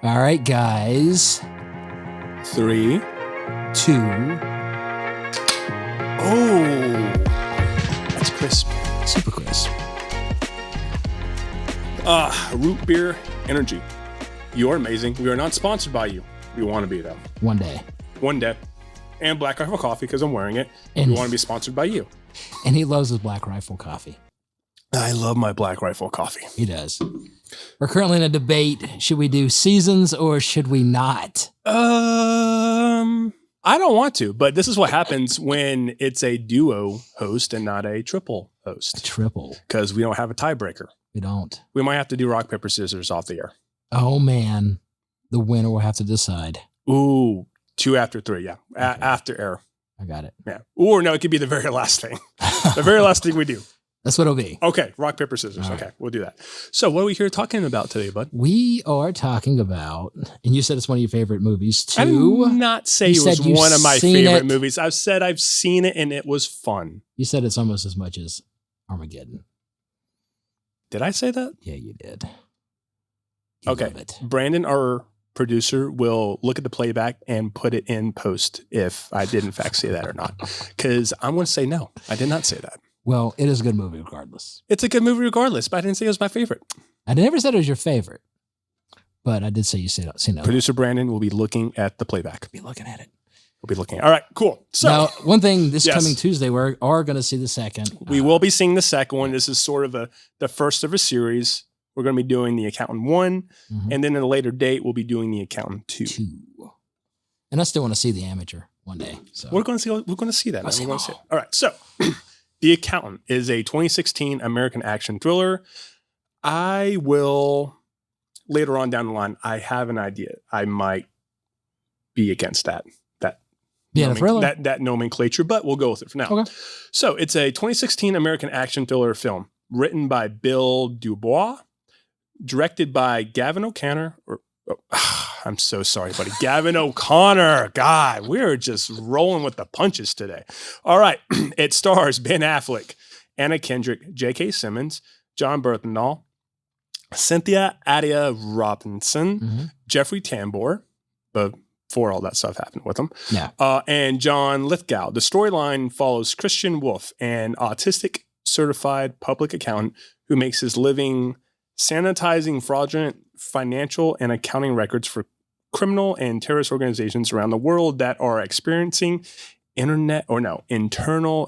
All right, guys. 3, 2. Oh, that's crisp. Super crisp. Root beer energy. You are amazing. We are not sponsored by you. We want to be, though. One day. One day. And Black Rifle Coffee, because I'm wearing it. And we want to be sponsored by you. And he loves his Black Rifle coffee. I love my Black Rifle coffee. He does. We're currently in a debate. Should we do seasons or should we not? I don't want to, but this is what happens when it's a duo host and not a triple A host. triple. Because we don't have a tiebreaker. We don't. We might have to do rock, paper, scissors off the air. Oh, man. The winner will have to decide. Ooh, 2 after 3, yeah. Okay. After air. I got it. Yeah. Or no, it could be the very last thing. The very last thing we do. That's what it'll be. Okay, rock, paper, scissors. All Okay, right. we'll do that. So what are we here talking about today, bud? We are talking about, and you said it's one of your favorite movies I too. did not say You it was said you've one of my seen favorite it. movies. I've said I've seen it and it was fun. You said it's almost as much as Armageddon. Did I say that? Yeah, you did. You Okay. love it. Brandon, our producer, will look at the playback and put it in post if I did in fact say that or not. Because I'm going to say no. I did not say that. Well, it is a good movie regardless. It's a good movie regardless, but I didn't say it was my favorite. I never said it was your favorite, but I did say you said no. Producer Brandon will be looking at the playback. Be looking at it. We'll be looking. All right, cool. So Now, one thing this Yes. coming Tuesday, we are going to see the second. we will be seeing the second one. This is sort of the first of a series. We're going to be doing The Accountant 1, Mhm. and then at a later date, we'll be doing The Accountant 2. 2. And I still want to see The Amateur one day. So We're going to see. We're going to see that. I'll see We're going to see them it. All right. So, The Accountant is a 2016 American action thriller. I will later on down the line. I have an idea. I might be against that. yeah, the thriller. That nomenclature, but we'll go with it for now. Okay. So it's a 2016 American action thriller film written by Bill Dubois, directed by Gavin O'Connor. I'm so sorry, buddy. Gavin O'Connor. God, we're just rolling with the punches today. All right. It stars Ben Affleck, Anna Kendrick, J.K. Simmons, John Bernthal, Cynthia Adia Robinson, Mhm. Jeffrey Tambor, before all that stuff happened with him, Yeah. and John Lithgow. The storyline follows Christian Wolf, an autistic certified public accountant who makes his living sanitizing fraudulent financial and accounting records for criminal and terrorist organizations around the world that are experiencing internal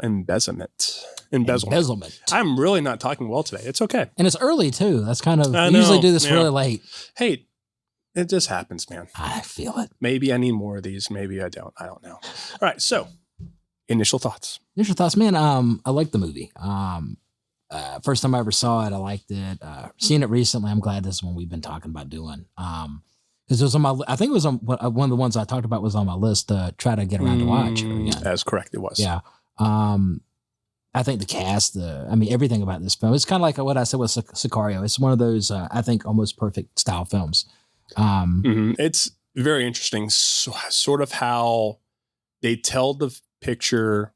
embezzlement. Embezzlement. I'm really not talking well today. It's okay. And it's early too. That's kind of, I we usually know, do this yeah. really late. Hey, it just happens, man. I feel it. Maybe I need more of these. Maybe I don't. I don't know. All right. So, initial thoughts. Initial thoughts, man. I liked the movie. First time I ever saw it, I liked it. Seeing it recently, I'm glad this is one we've been talking about doing. Because it was on my, I think it was on one of the ones I talked about was on my list to try to get around to watch. Again. That's correct. It was. Yeah. I think the cast, everything about this film, it's kind of like what I said with Sicario. It's one of those, I think, almost perfect style films. It's very interesting, sort of how they tell the picture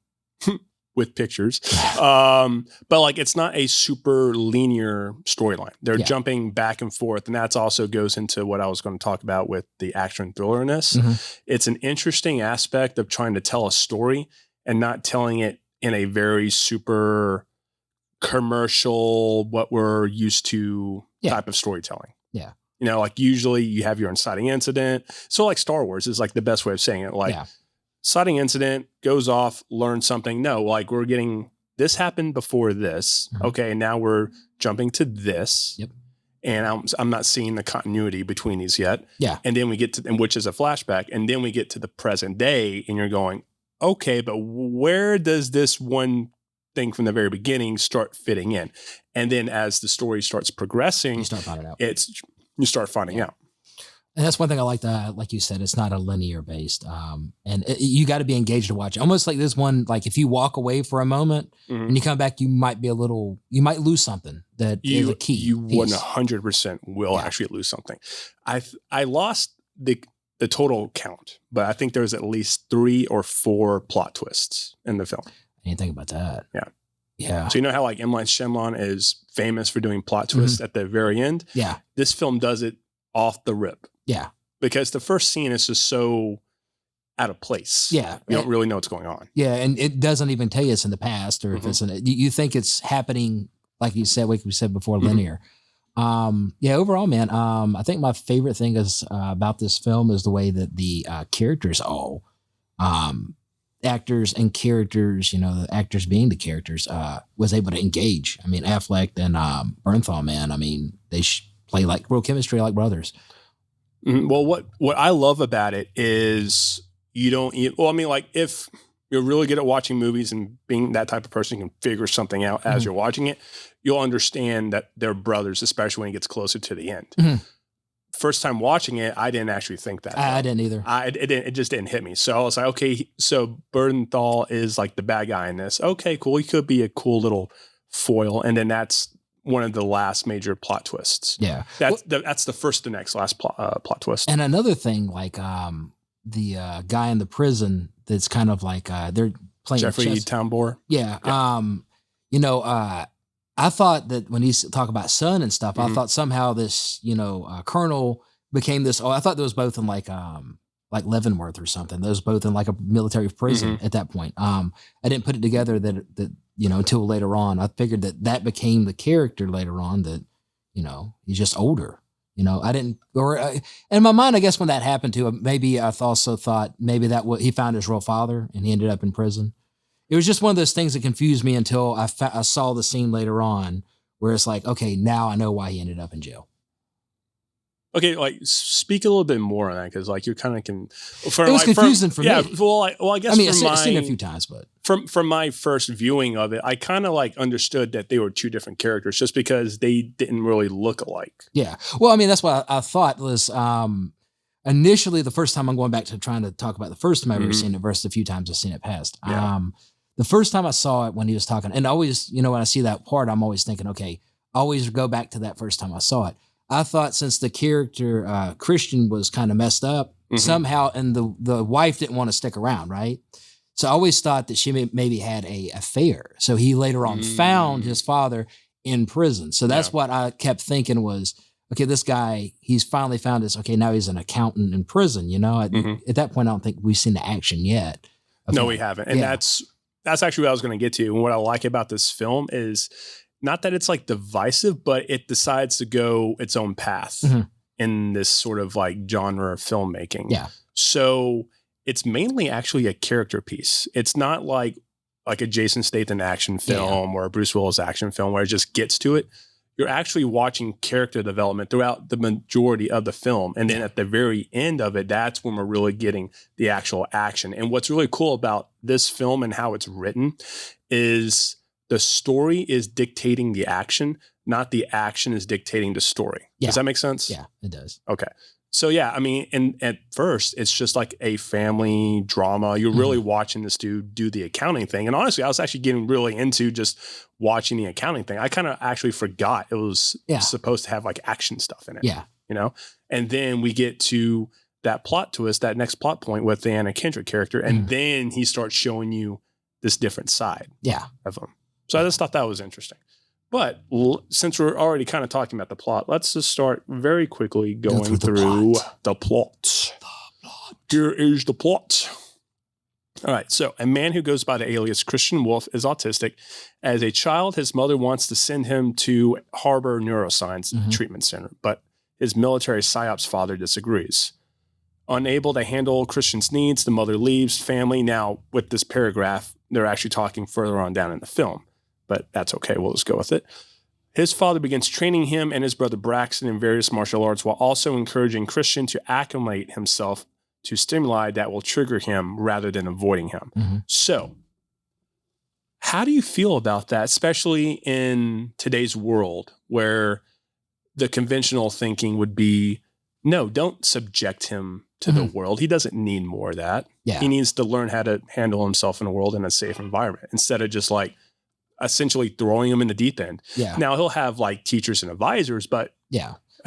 with pictures, but like it's not a super linear storyline. They're Yeah. jumping back and forth, and that's also goes into what I was going to talk about with the action thrillerness. Mhm. It's an interesting aspect of trying to tell a story and not telling it in a very super commercial, what we're used to Yeah. type of storytelling. Yeah. You know, like usually you have your inciting incident. So like Star Wars is like the best way of saying it. Like Yeah. inciting incident goes off, learns something. No, like we're getting this happened before this. Mhm. Okay. Now we're jumping to this. Yep. And I'm not seeing the continuity between these yet. Yeah. And then we get to, and which is a flashback. And then we get to the present day and you're going, okay, but where does this one thing from the very beginning start fitting in? And then as the story starts progressing, You start finding out. you start finding Yeah. out. And that's one thing I like like you said, it's not a linear based. And you got to be engaged to watch it. Almost like this one, like if you walk away for a moment Mhm. and you come back, you might lose something that is a key. You piece. 100% will Yeah. actually lose something. I lost the total count, but I think there's at least 3 or 4 plot twists in the film. I didn't think about that. Yeah. Yeah. So you know how like M. Night Shyamalan is famous for doing plot twists at the very end? Yeah. This film does it off the rip. Yeah. because the first scene is just so out of place. Yeah. You don't really know what's going on. Yeah. And it doesn't even tell you it's in the past or if it's you think it's happening, like you said, like we said before, linear. Yeah, overall, man, I think my favorite thing is about this film is the way that the characters all, actors and characters, you know, the actors being the characters, was able to engage. I mean, Affleck and Bernthal, man, I mean, they play like real chemistry, like brothers. Well, what I love about it is well, I mean, like if you're really good at watching movies and being that type of person can figure something out as you're watching it, you'll understand that they're brothers, especially when it gets closer to the end. First time watching it, I didn't actually think that. I didn't either. It just didn't hit me. So I was like, okay, so Bernthal is like the bad guy in this. Okay, cool. He could be a cool little foil. And then that's one of the last major plot twists. Yeah. That's the first to next last plot twist. And another thing, like the guy in the prison that's kind of like they're playing Jeffrey Tambor. Yeah. You know, I thought that when he's talk about son and stuff, I thought somehow this, you know, Colonel became this. Oh, I thought there was both in like Leavenworth or something. There was both in like a military prison at that point. I didn't put it together that you know, until later on. I figured that became the character later on, that, you know, he's just older. You know, I didn't, or in my mind, I guess when that happened to him, maybe I also thought maybe he found his real father and he ended up in prison. It was just one of those things that confused me until I saw the scene later on where it's like, okay, now I know why he ended up in jail. Okay, like speak a little bit more on that, because like you're kind of it was confusing for me. Yeah, well, I guess I mean, I've seen it a few times, but from my first viewing of it, I kind of like understood that they were two different characters just because they didn't really look alike. Yeah, well, I mean, that's what I thought was initially the first time I'm going back to trying to talk about the first time I've ever seen it versus a few times I've seen it past. Yeah. The first time I saw it when he was talking, and always, you know, when I see that part, I'm always thinking, okay, always go back to that first time I saw it. I thought since the character Christian was kind of messed up somehow, and the wife didn't want to stick around, right? So I always thought that she maybe had a affair. So he later on found his father in prison. So that's what I kept thinking was, okay, this guy, he's finally found this. Okay, now he's an accountant in prison. You know, at that point, I don't think we've seen the action yet. No, we haven't. And that's actually what I was going to get to. And what I like about this film is not that it's like divisive, but it decides to go its own path in this sort of like genre of filmmaking. Yeah. So it's mainly actually a character piece. It's not like a Jason Statham action film or a Bruce Willis action film where it just gets to it. You're actually watching character development throughout the majority of the film. And then at the very end of it, that's when we're really getting the actual action. And what's really cool about this film and how it's written is the story is dictating the action, not the action is dictating the story. Yeah. Does that make sense? Yeah, it does. Okay. So yeah, I mean, and at first it's just like a family drama. You're really watching this dude do the accounting thing. And honestly, I was actually getting really into just watching the accounting thing. I kind of actually forgot it was supposed to have like action stuff in it. Yeah. You know? And then we get to that plot twist, that next plot point with the Anna Kendrick character. And then he starts showing you this different side of him. So I just thought that was interesting. But since we're already kind of talking about the plot, let's just start very quickly going through the plot. Here is the plot. All right. So a man who goes by the alias Christian Wolf is autistic. As a child, his mother wants to send him to Harbor Neuroscience Treatment Center, but his military PSYOPs father disagrees. Unable to handle Christian's needs, the mother leaves family. Now, with this paragraph, they're actually talking further on down in the film. But that's okay. We'll just go with it. His father begins training him and his brother Braxton in various martial arts while also encouraging Christian to acclimate himself to stimuli that will trigger him rather than avoiding him. So, how do you feel about that, especially in today's world where the conventional thinking would be, no, don't subject him to the world. He doesn't need more of that. Yeah. He needs to learn how to handle himself in a world in a safe environment instead of just like, essentially throwing him in the deep end. Yeah. Now he'll have like teachers and advisors, but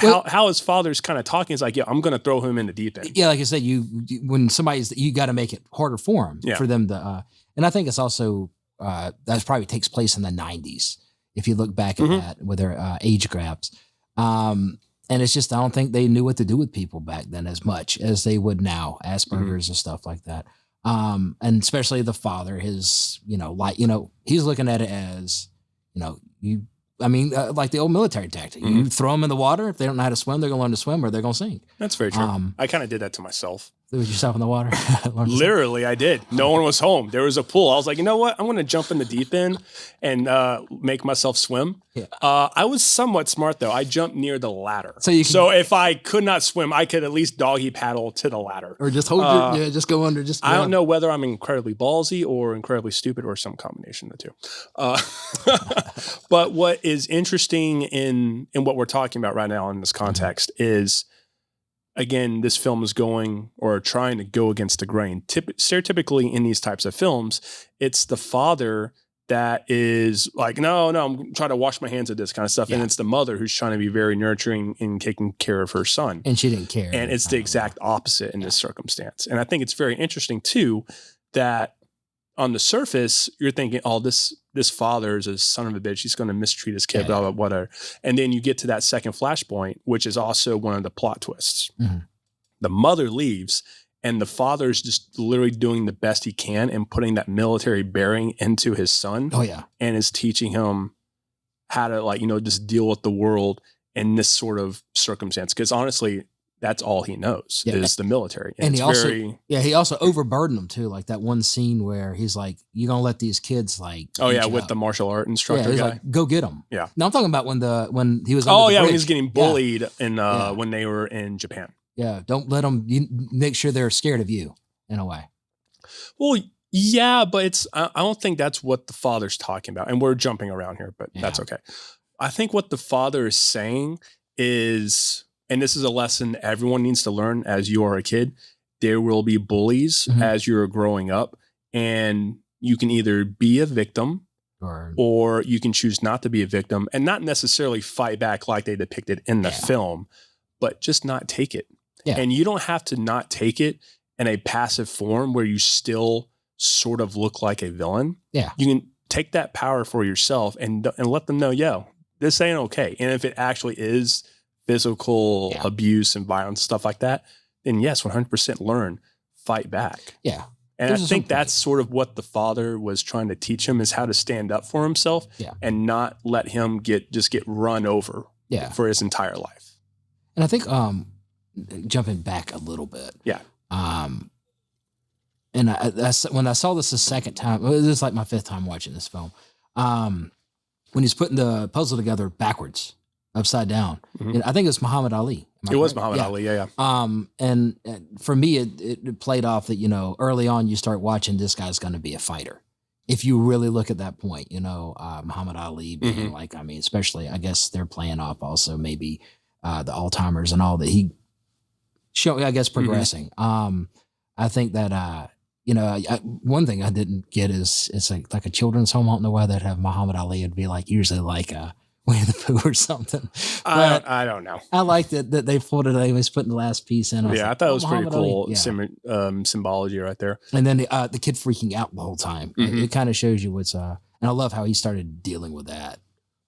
well, how his father's kind of talking is like, yeah, I'm going to throw him in the deep end. Yeah. Like I said, when you got to make it harder for him, for them to, and I think it's also, that probably takes place in the 90s. If you look back at that with their age gaps. And it's just, I don't think they knew what to do with people back then as much as they would now, Asperger's and stuff like that. And especially the father, his, he's looking at it as, like the old military tactic. You throw them in the water. If they don't know how to swim, they're going to learn to swim or they're going to sink. That's very true. I kind of did that to myself. Threw yourself in the water? Literally, I did. No one was home. There was a pool. I was like, you know what? I'm going to jump in the deep end and make myself swim. Yeah. I was somewhat smart, though. I jumped near the ladder. So if I could not swim, I could at least doggy paddle to the ladder. Or just hold just go under. I don't know whether I'm incredibly ballsy or incredibly stupid or some combination of the two. But what is interesting in what we're talking about right now in this context is, again, this film is going or trying to go against the grain. Stereotypically in these types of films, it's the father that is like, no, I'm trying to wash my hands of this kind of stuff. Yeah. And it's the mother who's trying to be very nurturing in taking care of her son. And she didn't care. And it's the exact opposite in this circumstance. And I think it's very interesting too, that on the surface, you're thinking, oh, this father is a son of a bitch. He's going to mistreat his kid, blah, blah, whatever. And then you get to that second flashpoint, which is also one of the plot twists. Mm-hmm. The mother leaves and the father's just literally doing the best he can and putting that military bearing into his son. Oh, yeah. And is teaching him how to just deal with the world in this sort of circumstance. Because honestly, that's all he knows is the military. And he also overburdened them too. Like that one scene where he's like, "You gonna let these kids like?" With the martial art instructor he's guy. like, "Go get them." Yeah. No, I'm talking about when he was. When he was getting bullied when they were in Japan. Yeah, don't let them. You make sure they're scared of you in a way. Well, yeah, but I don't think that's what the father's talking about. And we're jumping around here, but that's okay. I think what the father is saying is, and this is a lesson everyone needs to learn as you are a kid, there will be bullies as you're growing up. And you can either be a victim or you can choose not to be a victim and not necessarily fight back like they depicted in the film, but just not take it. Yeah. And you don't have to not take it in a passive form where you still sort of look like a villain. Yeah. You can take that power for yourself and let them know, yo, this ain't okay. And if it actually is physical abuse and violence, stuff like that, then yes, 100% learn, fight back. Yeah. And I think that's sort of what the father was trying to teach him, is how to stand up for himself and not let him get run over for his entire life. And I think jumping back a little bit. Yeah. And when I saw this the second time, this is like my fifth time watching this film. When he's putting the puzzle together backwards, upside down, and I think it's Muhammad Ali. It was Muhammad Ali, yeah. And for me, it played off that, early on you start watching this guy's going to be a fighter. If you really look at that point, Muhammad Ali being especially, I guess they're playing off also maybe the Alzheimer's and all that he showed, I guess, progressing. I think that, one thing I didn't get is it's like a children's home. I don't know why they'd have Muhammad Ali. It'd be like usually like Winnie the Pooh or something. But I don't know. I liked it that they pulled it. They was putting the last piece in. I thought it was pretty cool symbology right there. And then the kid freaking out the whole time. It kind of shows you what's. And I love how he started dealing with that.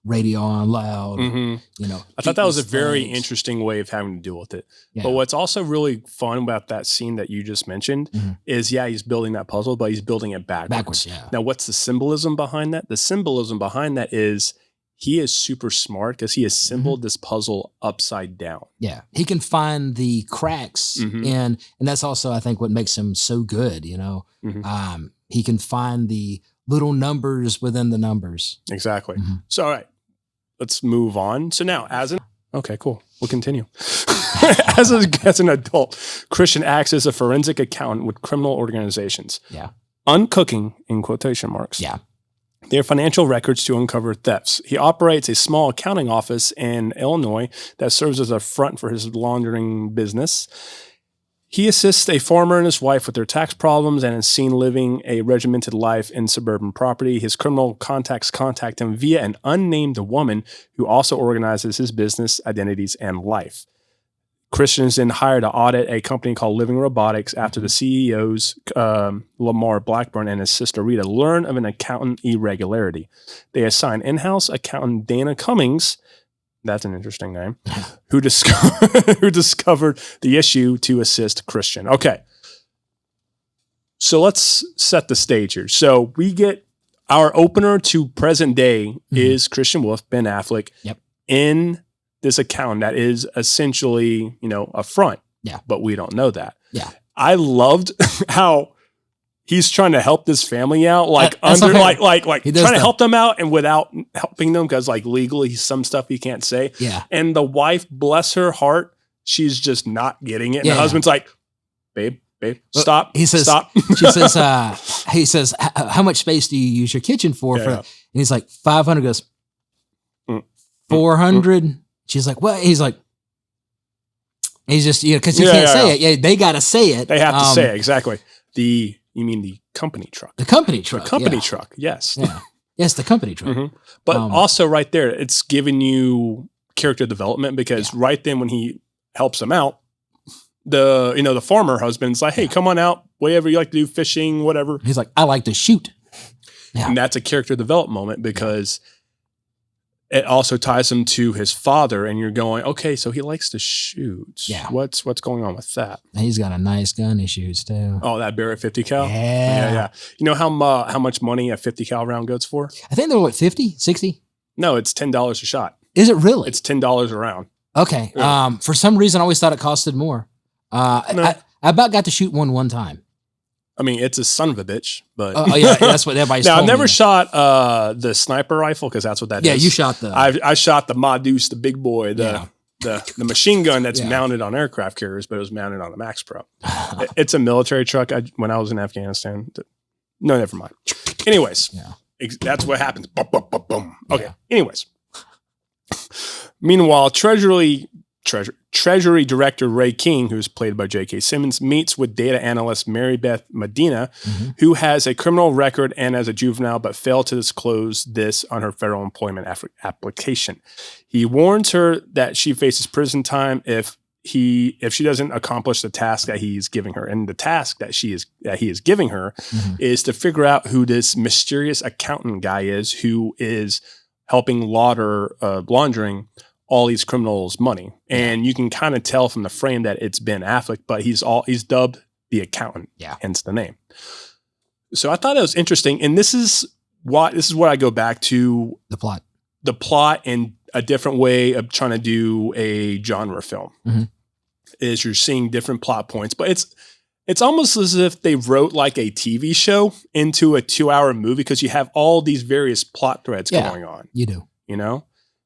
Radio on loud. I thought that was a very interesting way of having to deal with it. Yeah. But what's also really fun about that scene that you just mentioned is, he's building that puzzle, but he's building it backwards. Now, what's the symbolism behind that? The symbolism behind that is he is super smart because he has symboled this puzzle upside down. Yeah. He can find the cracks and that's also, I think, what makes him so good, he can find the little numbers within the numbers. Exactly. So, all right, let's move on. So now okay, cool. We'll continue. as an adult, Christian acts as a forensic accountant with criminal organizations. Yeah. Uncooking, in quotation marks. Yeah. Their financial records to uncover thefts. He operates a small accounting office in Illinois that serves as a front for his laundering business. He assists a farmer and his wife with their tax problems and is seen living a regimented life in suburban property. His criminal contacts contact him via an unnamed woman who also organizes his business, identities, and life. Christian is then hired to audit a company called Living Robotics after the CEOs, Lamar Blackburn and his sister Rita, learn of an accountant irregularity. They assign in-house accountant Dana Cummings, That's an interesting name. Who discovered the issue to assist Christian. Okay. So let's set the stage here. So we get our opener to present day is Christian Wolf, Ben Affleck, in this account that is essentially, a front. Yeah. But we don't know that. Yeah. I loved how he's trying to help this family out, That's trying to help them out and without helping them because legally some stuff he can't say. Yeah. And the wife, bless her heart, she's just not getting it. And Yeah, the husband's like, babe, stop. He says, stop. He says, how much space do you use your kitchen for? Yeah. And he's like, 500. Goes, 400. She's like, what? He's like, he's just, because he can't say it. Yeah, they got to say it. They have to say it. Exactly. You mean the company truck? The company truck. The company truck. Yes. Yeah. Yes, the company truck. But also right there, it's giving you character development because right then when he helps him out, the farmer husband's like, hey, come on out, whatever you like to do, fishing, whatever. He's like, I like to shoot. Yeah. And that's a character development moment because it also ties him to his father and you're going, okay, so he likes to shoot. Yeah. What's going on with that? And he's got a nice gun he shoots too. Oh, that Barrett 50 cal? Yeah. You know how much money a 50 cal round goes for? I think they're what, 50, 60? No, it's $10 a shot. Is it really? It's $10 a round. Okay. Yeah. For some reason, I always thought it costed more. No. I about got to shoot one time. I mean, it's a son of a bitch, but Oh yeah, that's what everybody's now, I've told never me. shot the sniper rifle because that's what that is. Yeah, you shot the. I shot the Modus, the big boy, the machine gun that's Yeah. mounted on aircraft carriers, but it was mounted on the Max Pro. It's a military truck. When I was in Afghanistan. No, never mind. Anyways, that's what happens. Boom, boom, boom, boom. Okay. Yeah. Anyways, meanwhile, Treasury Director Ray King, who's played by J.K. Simmons, meets with data analyst Mary Beth Medina, who has a criminal record and as a juvenile, but failed to disclose this on her federal employment application. He warns her that she faces prison time if she doesn't accomplish the task that he's giving her. And the task that he is giving her is to figure out who this mysterious accountant guy is who is helping laundering all these criminals' money. And you can kind of tell from the frame that it's Ben Affleck, but he's dubbed the accountant. Yeah. Hence the name. So I thought it was interesting. And this is what I go back to the plot and a different way of trying to do a genre film is you're seeing different plot points, but it's almost as if they wrote like a TV show into a 2-hour movie because you have all these various plot threads going on. You do.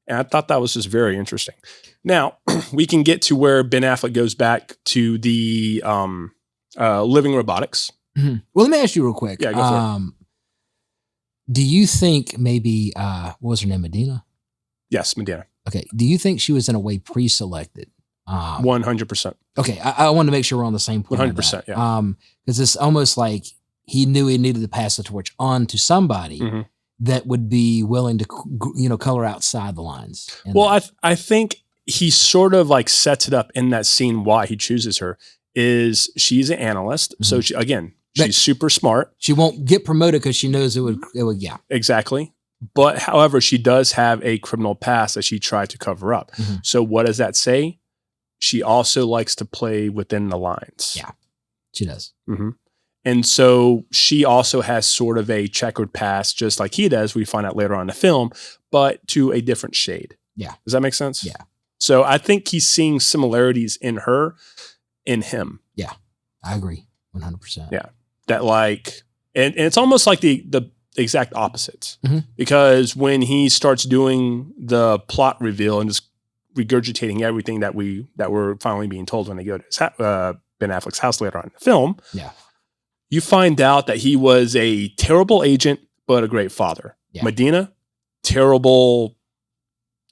And I thought that was just very interesting. Now, we can get to where Ben Affleck goes back to the living robotics. Well, let me ask you real quick. Yeah, go for it. Do you think maybe, what was her name, Medina? Yes, Medina. Okay. Do you think she was in a way pre-selected? 100%. Okay. I want to make sure we're on the same point. 100%, yeah. Because it's almost like he knew he needed to pass the torch on to somebody that would be willing to, color outside the lines. Well, I think he sort of like sets it up in that scene why he chooses her is she's an analyst. So she's super smart. She won't get promoted because she knows it would, yeah. Exactly. But however, she does have a criminal past that she tried to cover up. So what does that say? She also likes to play within the lines. Yeah, she does. And so she also has sort of a checkered past, just like he does. We find out later on in the film, but to a different shade. Yeah. Does that make sense? Yeah. So I think he's seeing similarities in her, in him. Yeah, I agree. 100%. Yeah. That and it's almost like the exact opposites because when he starts doing the plot reveal and just regurgitating everything that we're finally being told when they go to his Ben Affleck's house later on in the film. Yeah. You find out that he was a terrible agent, but a great father. Yeah. Medina, terrible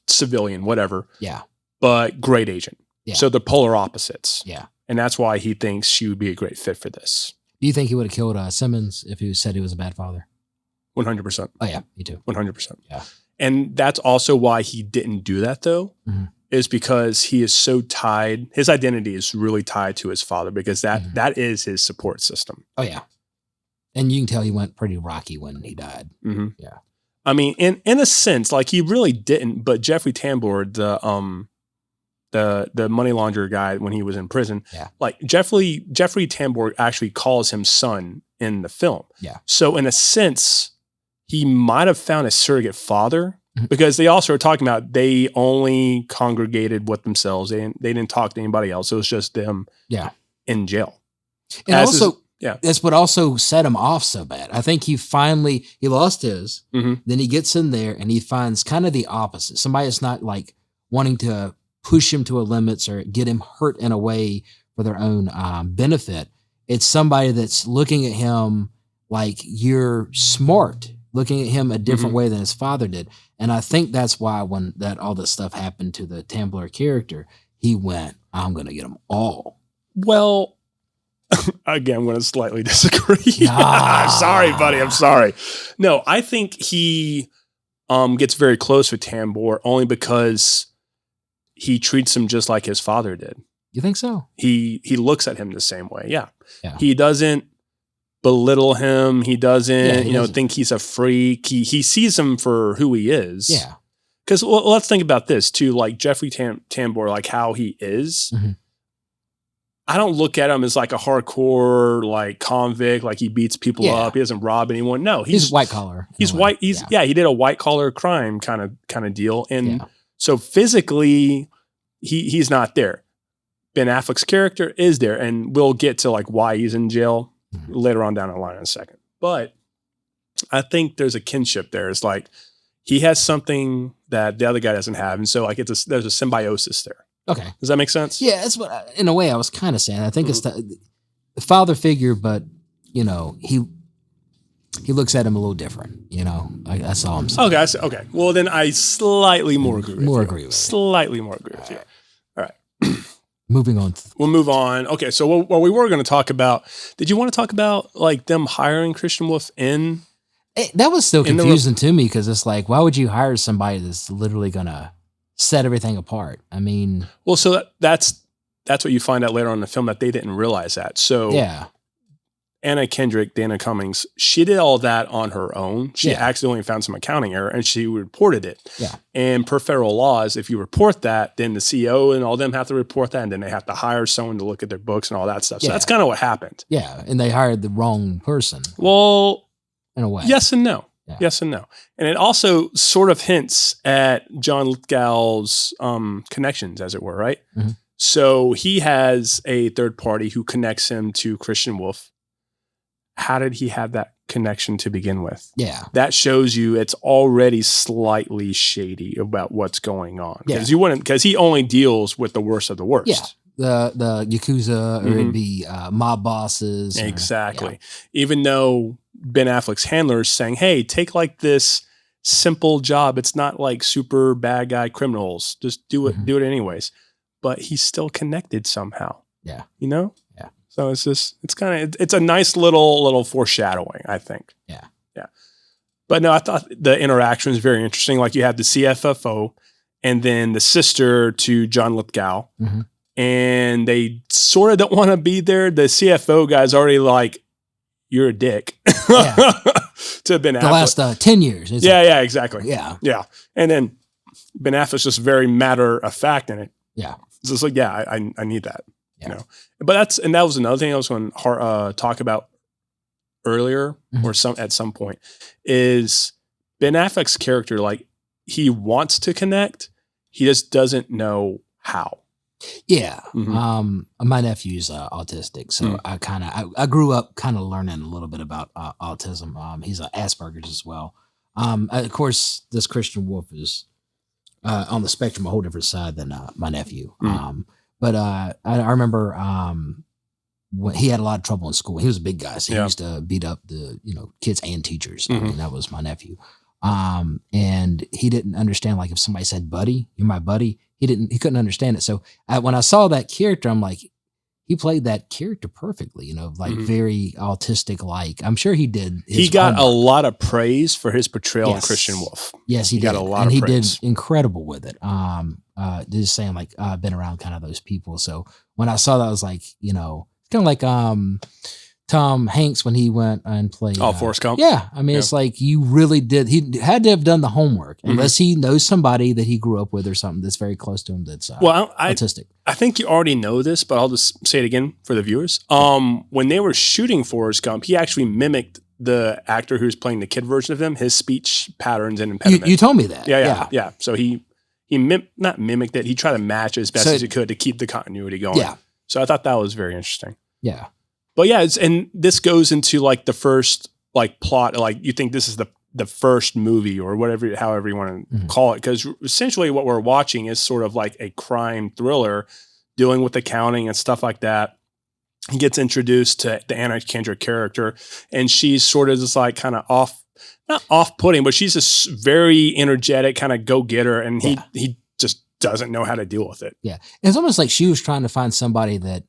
civilian, whatever. Yeah. But great agent. Yeah. So they're polar opposites. Yeah. And that's why he thinks she would be a great fit for this. Do you think he would have killed Simmons if he said he was a bad father? 100%. Oh, yeah. Me too. 100%. Yeah. And that's also why he didn't do that, though, is because he is so tied. His identity is really tied to his father because that is his support system. Oh, yeah. And you can tell he went pretty rocky when he died. Mm-hmm. Yeah. I mean, in a sense, like he really didn't, but Jeffrey Tambor, the money launderer guy when he was in prison, Yeah. like Jeffrey Tambor actually calls him son in the film. Yeah. So in a sense, he might have found a surrogate father Mhm. because they also are talking about they only congregated with themselves. They didn't talk to anybody else. It was just them Yeah. in jail. And As also, yeah. that's what also set him off so bad. I think he lost his. Mhm. Then he gets in there and he finds kind of the opposite. Somebody that's not like wanting to push him to a limits or get him hurt in a way for their own benefit. It's somebody that's looking at him like you're smart, looking at him a different Mhm. way than his father did. And I think that's why when all this stuff happened to the Tambler character, he went, I'm going to get them all. Well, again, I'm going to slightly disagree. Nah. I'm sorry, buddy. I'm sorry. No, I think he gets very close with Tambor only because he treats him just like his father did. You think so? He looks at him the same way. Yeah. Yeah. He doesn't belittle him. He doesn't, Yeah, he doesn't. think he's a freak. He sees him for who he is. Yeah. Because let's think about this too. Like Jeffrey Tambor, like how he is. Mhm. I don't look at him as like a hardcore like convict, like he beats people Yeah. up. He doesn't rob anyone. No, He's white collar. in He's a way. white. He did a white collar crime kind of deal. And Yeah. so physically he's not there. Ben Affleck's character is there, and we'll get to like why he's in jail Mhm. later on down the line in a second. But I think there's a kinship there. It's like he has something that the other guy doesn't have. And so like there's a symbiosis there. Okay. Does that make sense? Yeah, that's what, in a way, I was kind of saying. I think it's the father figure, but he looks at him a little different. That's all I'm saying. Okay. Okay. Well, then I slightly more agree with you. Agree with it. Slightly more agree with you. Moving on. We'll move on. Okay. So what we were going to talk about, did you want to talk about like them hiring Christian Wolf in? That was still In the confusing to me because it's like, why would you hire somebody that's literally gonna set everything apart? I mean, Well, so that's what you find out later on in the film that they didn't realize that. So yeah, Anna Kendrick, Dana Cummings, she did all that on her own. She Yeah. accidentally found some accounting error and she reported it. Yeah. And per federal laws, if you report that, then the CEO and all them have to report that, and then they have to hire someone to look at their books and all that stuff. So Yeah. that's kind of what happened. yeah, and they hired the wrong person Well, in a way. yes and no. Yeah. Yes and no. And it also sort of hints at John Lithgow's connections, as it were, right? Mhm. So he has a third party who connects him to Christian Wolf. How did he have that connection to begin with? Yeah, That shows you it's already slightly shady about what's going on. Yeah. Because he only deals with the worst of the worst. Yeah. the Yakuza, or Mhm. it'd be mob bosses. or- Exactly. Even though Ben Affleck's handler is saying, hey, take like this simple job. It's not like super bad guy criminals. Just do it, Mhm. do it anyways. But he's still connected somehow. Yeah. You know? Yeah. So it's a nice little foreshadowing, I think. Yeah. Yeah. But no, I thought the interaction was very interesting. Like you have the CFFO and then the sister to John Lithgow. Mhm. And they sort of don't want to be there. The CFO guy's already like, you're a dick Yeah. to Ben The Affleck. last 10 years. It's Yeah, exactly. like, yeah, Yeah. And then Ben Affleck's just very matter of fact in it. Yeah. It's just like, yeah, I need that. Yeah. You know? But that was another thing I was going to talk about earlier Mhm. or at some point is Ben Affleck's character, like he wants to connect. He just doesn't know how. Yeah. Mhm. My nephew's autistic, so I grew up kind of learning a little bit about autism. He's Asperger's as well. Of course, this Christian Wolf is on the spectrum a whole different side than my nephew. But I remember when he had a lot of trouble in school. He was a big guy, so he Yeah. used to beat up the kids and teachers. Mhm. I mean, that was my nephew. And he didn't understand, like if somebody said, buddy, you're my buddy, he couldn't understand it. So when I saw that character, I'm like, he played that character perfectly, like Mhm. very autistic like. I'm sure he did. He got a lot of praise for his portrayal in Yes. Christian Wolf. Yes, he got did. a lot and of he praise. did incredible with it. Just saying, like, I've been around kind of those people. So when I saw that, I was like, it's kind of like Tom Hanks when he went and played. Forrest Gump. Yeah. I mean, Yeah. it's like you really did. He had to have done the homework Mhm. unless he knows somebody that he grew up with or something that's very close to him that's Well, autistic. I think you already know this, but I'll just say it again for the viewers. When they were shooting Forrest Gump, he actually mimicked the actor who's playing the kid version of him, his speech patterns and impediment. You told me that. Yeah. So he not mimicked it. He tried to match it as best as he could to keep the continuity going. Yeah. So I thought that was very interesting. Yeah. But yeah, and this goes into like the first like plot. Like you think this is the first movie or whatever, however you want to Mhm. call it, because essentially what we're watching is sort of like a crime thriller dealing with accounting and stuff like that. He gets introduced to the Anna Kendrick character, and she's sort of just like kind of not off-putting, but she's just very energetic, kind of go-getter, and he just doesn't know how to deal with it. Yeah. It's almost like she was trying to find somebody that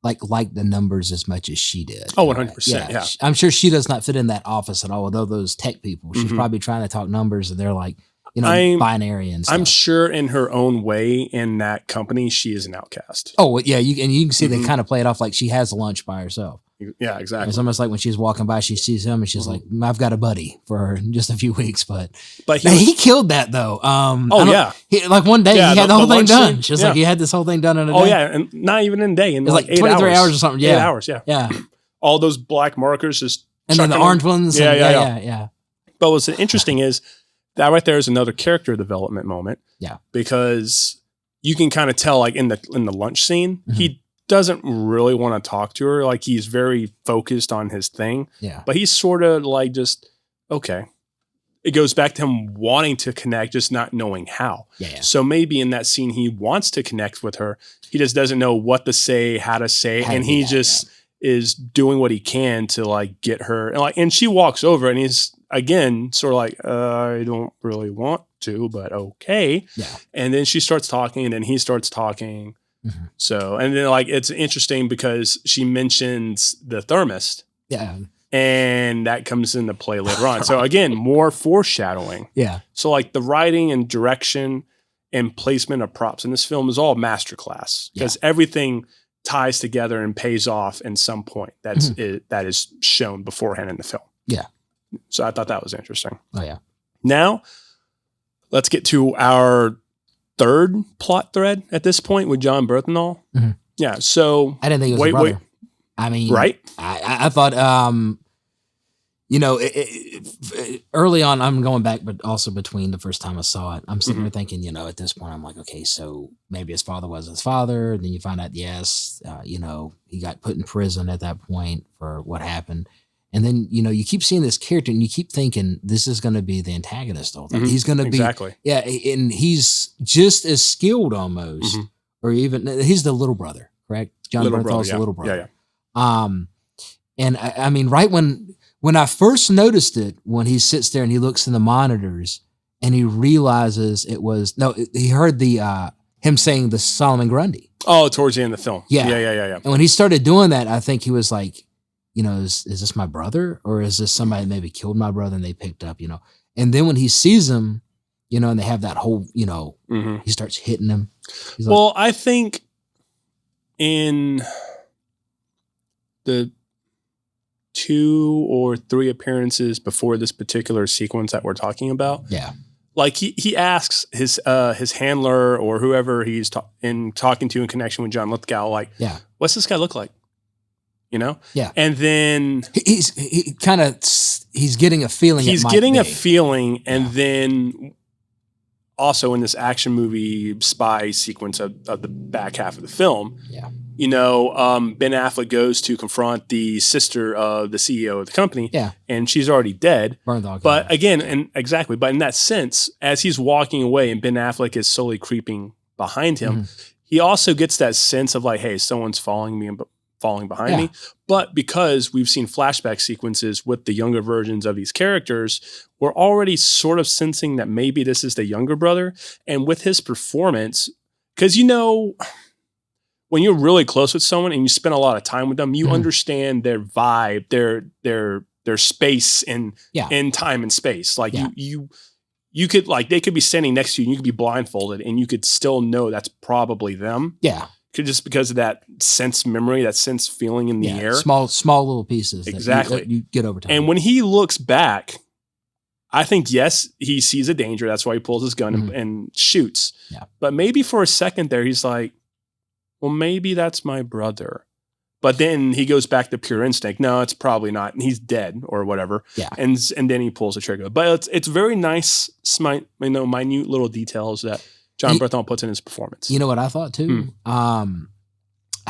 liked the numbers as much as she did. Oh, 100%. Yeah. I'm sure she does not fit in that office at all with all those tech people. She's Mhm. probably trying to talk numbers and they're like, binary and stuff. I'm sure in her own way in that company, she is an outcast. Oh, yeah. You can see they Mhm. kind of play it off like she has lunch by herself. Yeah, exactly. It's almost like when she's walking by, she sees him and she's like, I've got a buddy for just a few weeks. But he killed that though. Like one day he had the whole thing done. She was like, he had this whole thing done in a day. Oh yeah. And not even in a day. In It was like 8 23 hours. hours or something. Yeah. 8 hours. Yeah. Yeah. All those black markers just. And then the chucking orange them. ones. Yeah. Yeah. But what's interesting is that right there is another character development moment. Yeah. Because you can kind of tell, like in the lunch scene, Mhm. he doesn't really want to talk to her. Like he's very focused on his thing. Yeah. But he's sort of like just okay. It goes back to him wanting to connect, just not knowing how. Yeah. So maybe in that scene he wants to connect with her. He just doesn't know what to say, how to say, it, and he just is doing what he can to like get her. And she walks over and he's again sort of like, I don't really want to, but okay. Yeah. And then she starts talking and then he starts talking. Mhm. So, and then like it's interesting because she mentions the thermist. Yeah. And that comes into play later on. So again, more foreshadowing. Yeah. So like the writing and direction and placement of props in this film is all masterclass because everything ties together and pays off in some point. That is shown beforehand in the film. Yeah. So I thought that was interesting. Oh yeah. Now let's get to our third plot thread at this point with John Berthenol. Mhm. Yeah. So I didn't think it was a brother. I mean, right? I thought, early on, I'm going back, but also between the first time I saw it, I'm sitting there thinking, at this point, I'm like, okay, so maybe his father was his father. And then you find out, yes, he got put in prison at that point for what happened. And then, you keep seeing this character and you keep thinking this is going to be the antagonist all the time. He's going to be, yeah. And he's just as skilled almost, or even he's the little brother, correct? John Berthel's the little brother. Yeah. And I mean, right when I first noticed it, when he sits there and he looks in the monitors and he realizes he heard him saying the Solomon Grundy. Oh, towards the end of the film. Yeah. Yeah. And when he started doing that, I think he was like, is this my brother or is this somebody that maybe killed my brother and they picked up, and then when he sees him, and they have that whole, he starts hitting him. He's like, I think in the 2 or 3 appearances before this particular sequence that we're talking about. Yeah. Like he asks his handler or whoever he's talking to in connection with John Lithgow, like, what's this guy look like? Yeah. And then he's getting a feeling. He's getting a feeling. And then also in this action movie spy sequence of the back half of the film, Ben Affleck goes to confront the sister of the CEO of the company. Yeah. And she's already dead. But again, but in that sense, as he's walking away and Ben Affleck is slowly creeping behind him, he also gets that sense of like, hey, someone's following behind me. But because we've seen flashback sequences with the younger versions of these characters, we're already sort of sensing that maybe this is the younger brother. And with his performance, because when you're really close with someone and you spend a lot of time with them, you understand their vibe, their space and in time and space. Like you could, like, they could be standing next to you and you could be blindfolded and you could still know that's probably them. Yeah. just because of that sense memory, that sense feeling in the air. Small little pieces. Exactly. That you get over time. And when he looks back, I think, yes, he sees a danger. That's why he pulls his gun and shoots. Yeah. But maybe for a second there, he's like, well, maybe that's my brother. But then he goes back to pure instinct. No, it's probably not. And he's dead or whatever. Yeah. And then he pulls the trigger. But it's very nice, minute little details that John Bernthal puts in his performance. You know what I thought too? I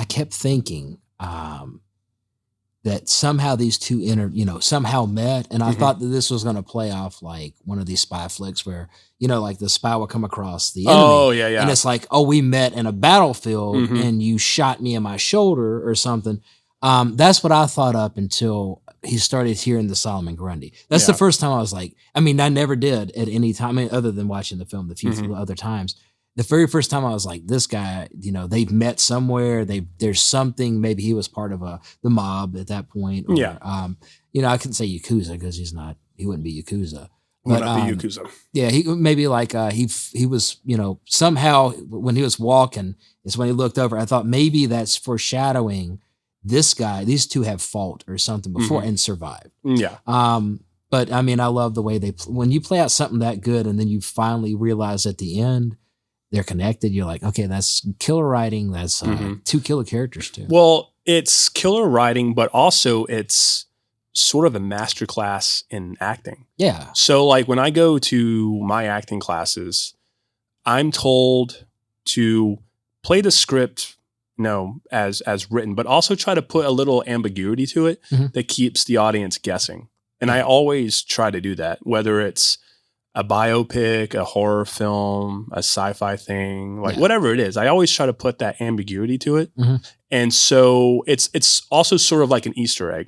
kept thinking that somehow these two somehow met. And I thought that this was going to play off like one of these spy flicks where, like the spy will come across the enemy. Oh, yeah, yeah. And it's like, oh, we met in a battlefield and you shot me in my shoulder or something. That's what I thought up until he started hearing the Solomon Grundy. That's the first time I was like, I mean, I never did at any time, other than watching the film the few other times. The very first time I was like, this guy, they've met somewhere. There's something. Maybe he was part of the mob at that point. Or, I couldn't say Yakuza because he wouldn't be Yakuza. Would not be Yakuza. Yeah, he maybe like he was, somehow when he was walking, is when he looked over. I thought maybe that's foreshadowing this guy. These two have fought or something before and survived. Yeah. But I mean, I love the way when you play out something that good and then you finally realize at the end they're connected. You're like, okay, that's killer writing. That's two killer characters too. Well, it's killer writing, but also it's sort of a masterclass in acting. Yeah. So like when I go to my acting classes, I'm told to play the script, as written, but also try to put a little ambiguity to it that keeps the audience guessing. And I always try to do that, whether it's a biopic, a horror film, a sci-fi thing, whatever it is. I always try to put that ambiguity to it. And so it's also sort of like an Easter egg.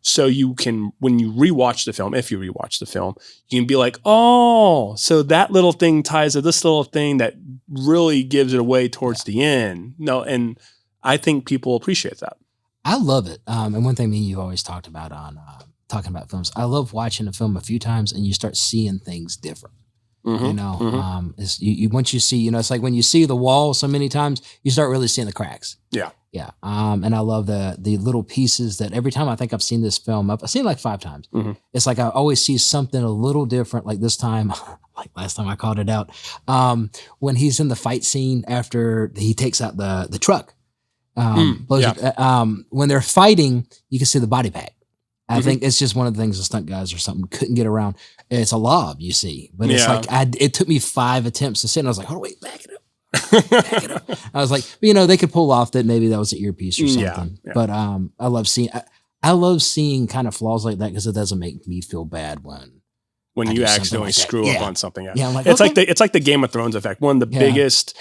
So you can, when you rewatch the film, if you rewatch the film, you can be like, oh, so that little thing ties to this little thing that really gives it away towards the end. No, and I think people appreciate that. I love it. And one thing me and you always talked about on talking about films, I love watching a film a few times and you start seeing things different. Once you see, it's like when you see the wall so many times, you start really seeing the cracks. Yeah. Yeah. And I love the little pieces that every time I think I've seen this film, I've seen it like 5 times. It's like I always see something a little different. Like this time, like last time I called it out, when he's in the fight scene after he takes out the truck. When they're fighting, you can see the body pack. I think it's just one of the things the stunt guys or something couldn't get around. It's a lob, you see, but it's like it took me 5 attempts to sit, and I was like, "Oh wait, back it up, back it up." I was like, they could pull off that maybe that was an earpiece or something. Yeah. But I love seeing kind of flaws like that because it doesn't make me feel bad when you accidentally screw up on something. Yeah, I'm like, it's like the Game of Thrones effect, one of the biggest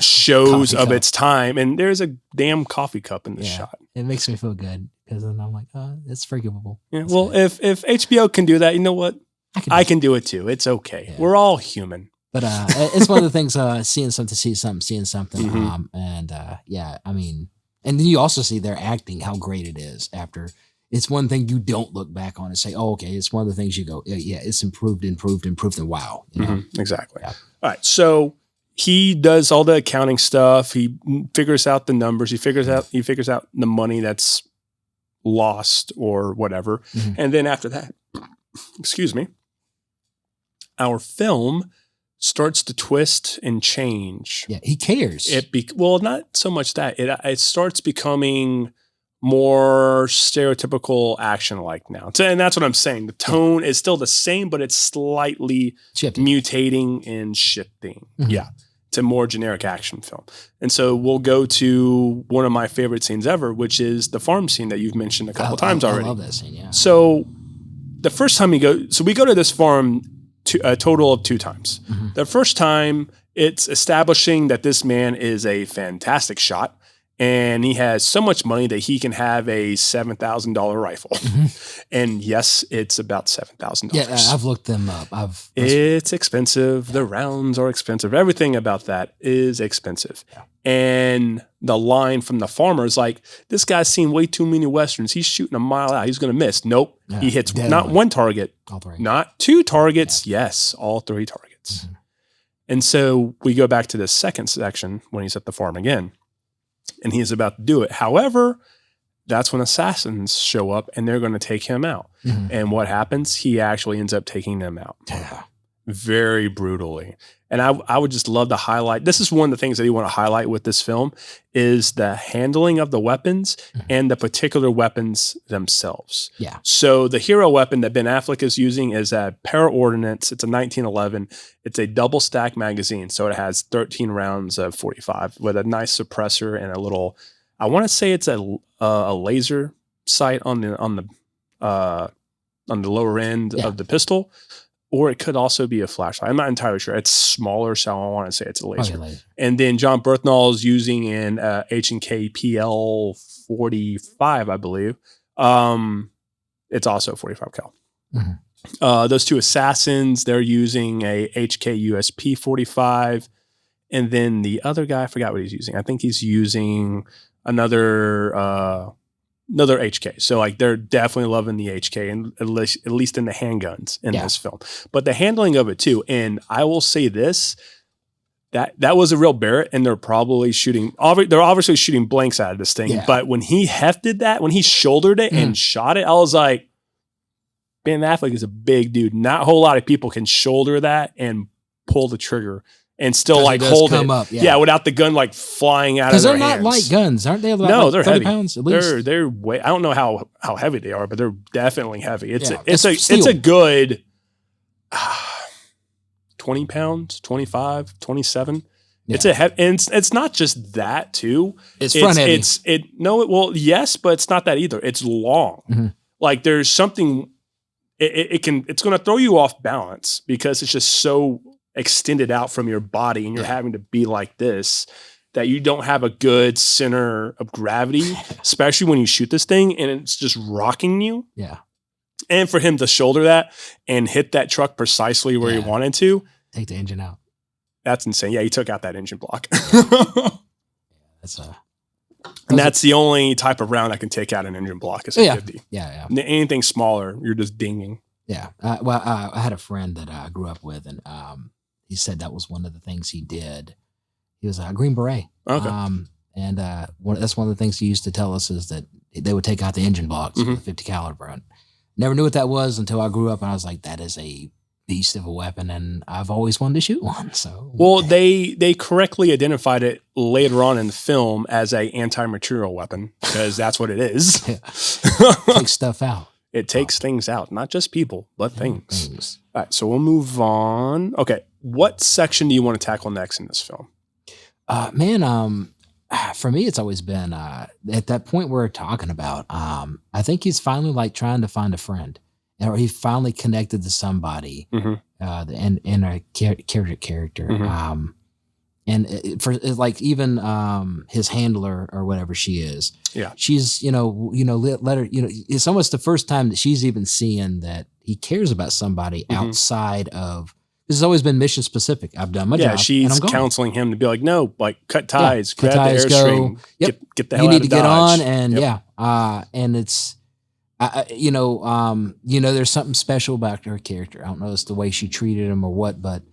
shows of its time, and there's a damn coffee cup in the shot. It makes me feel good. Because then I'm like, it's forgivable. Yeah, well, if HBO can do that, you know what? I can do it too. It's okay. Yeah. We're all human. But it's one of the things, seeing something. I mean, and then you also see their acting, how great it is after. It's one thing you don't look back on and say, oh, okay, it's one of the things you go, yeah, it's improved, and wow. Exactly. Yeah. All right. So he does all the accounting stuff. He figures out the numbers. He figures out the money that's lost or whatever. And then after that, our film starts to twist and change. Yeah, he cares. Not so much that. It starts becoming more stereotypical action-like now. And that's what I'm saying. The tone is still the same, but it's slightly mutating and shifting. Yeah. To more generic action film. And so we'll go to one of my favorite scenes ever, which is the farm scene that you've mentioned a couple times already. I love that scene, yeah. So the first time we go to this farm a total of 2 times. The first time, it's establishing that this man is a fantastic shot. And he has so much money that he can have a $7,000 rifle. And yes, it's about $7,000. Yeah, I've looked them up. It's expensive. The rounds are expensive. Everything about that is expensive. Yeah. And the line from the farmer is like, this guy's seen way too many Westerns. He's shooting a mile out. He's going to miss. Nope. Yeah, he hits not one target, all 3. Not 2 targets. Yeah. Yes, all 3 targets. And so we go back to the second section when he's at the farm again. and he is about to do it. However, that's when assassins show up and they're going to take him out. Mhm. And what happens? He actually ends up taking them out Yeah. very brutally. And I would just love to highlight, this is one of the things that you want to highlight with this film, is the handling of the weapons Mhm. and the particular weapons themselves. Yeah. So the hero weapon that Ben Affleck is using is a Para-Ordnance. It's a 1911. It's a double stack magazine. So it has 13 rounds of 45 with a nice suppressor and a little, I want to say it's a laser sight on the lower end Yeah. of the pistol. Or it could also be a flashlight. I'm not entirely sure. It's smaller, so I want to say it's a laser. Okay, later. And then John Berthnall is using an H&K PL 45, I believe. It's also 45 cal. Mhm. Those two assassins, they're using a HK USP 45. And then the other guy, I forgot what he's using. I think he's using another HK. So like they're definitely loving the HK, and at least in the handguns in Yeah. this film. But the handling of it too. And I will say this, that was a real Barrett, and they're probably shooting, they're obviously shooting blanks out of this thing. Yeah. But when he hefted that, when he shouldered it and shot it, I was like, Ben Affleck is a big dude. Not a whole lot of people can shoulder that and pull the trigger and still 'Cause it like does hold come it. up, Yeah, without the gun like flying out of Because their they're not hands. light guns, aren't they? About No, like they're 30 heavy. pounds at least. They're way. I don't know how heavy they are, but they're definitely heavy. It's Yeah, it's it's a steel. good 20 pounds, 25, 27. Yeah. It's a heavy, and it's not just that too. It's front heavy. Well, yes, but it's not that either. It's long. Mhm. Like there's something. It's going to throw you off balance because it's just so extended out from your body, and you're Yeah. having to be like this, that you don't have a good center of gravity, especially when you shoot this thing and it's just rocking you. Yeah. And for him to shoulder that and hit that truck precisely where he Yeah. wanted to, Take the engine out. that's insane. Yeah, he took out that engine block. That's And that's the only type of round that can take out an engine block is a Yeah. 50. yeah. Anything smaller, you're just dinging. Yeah. I had a friend that I grew up with, and he said that was one of the things he did. He was a Green Beret. Okay. And that's one of the things he used to tell us is that they would take out the engine blocks Mhm. with the 50 caliber. And never knew what that was until I grew up, and I was like, that is a beast of a weapon, and I've always wanted to shoot one. So Well, they correctly identified it later on in the film as a anti-material weapon because that's what it is. take stuff out. It takes things out, not just people, but things. Things. All right, so we'll move on. Okay, what section do you want to tackle next in this film? For me, it's always been at that point we're talking about. I think he's finally like trying to find a friend, or he finally connected to somebody, Mhm. and a character. Mhm. And for like even his handler or whatever she is, Yeah. she's let her. It's almost the first time that she's even seeing that he cares about somebody Mhm. outside of. This has always been mission specific. I've done my job. Yeah, and she's I'm gone. counseling him to be like, no, like cut ties, cut grab ties, the go. airstream, Yep. get the hell You out need of to get Dodge. on, and Yep. and it's, there's something special about her character. I don't know, it's the way she treated him or what, but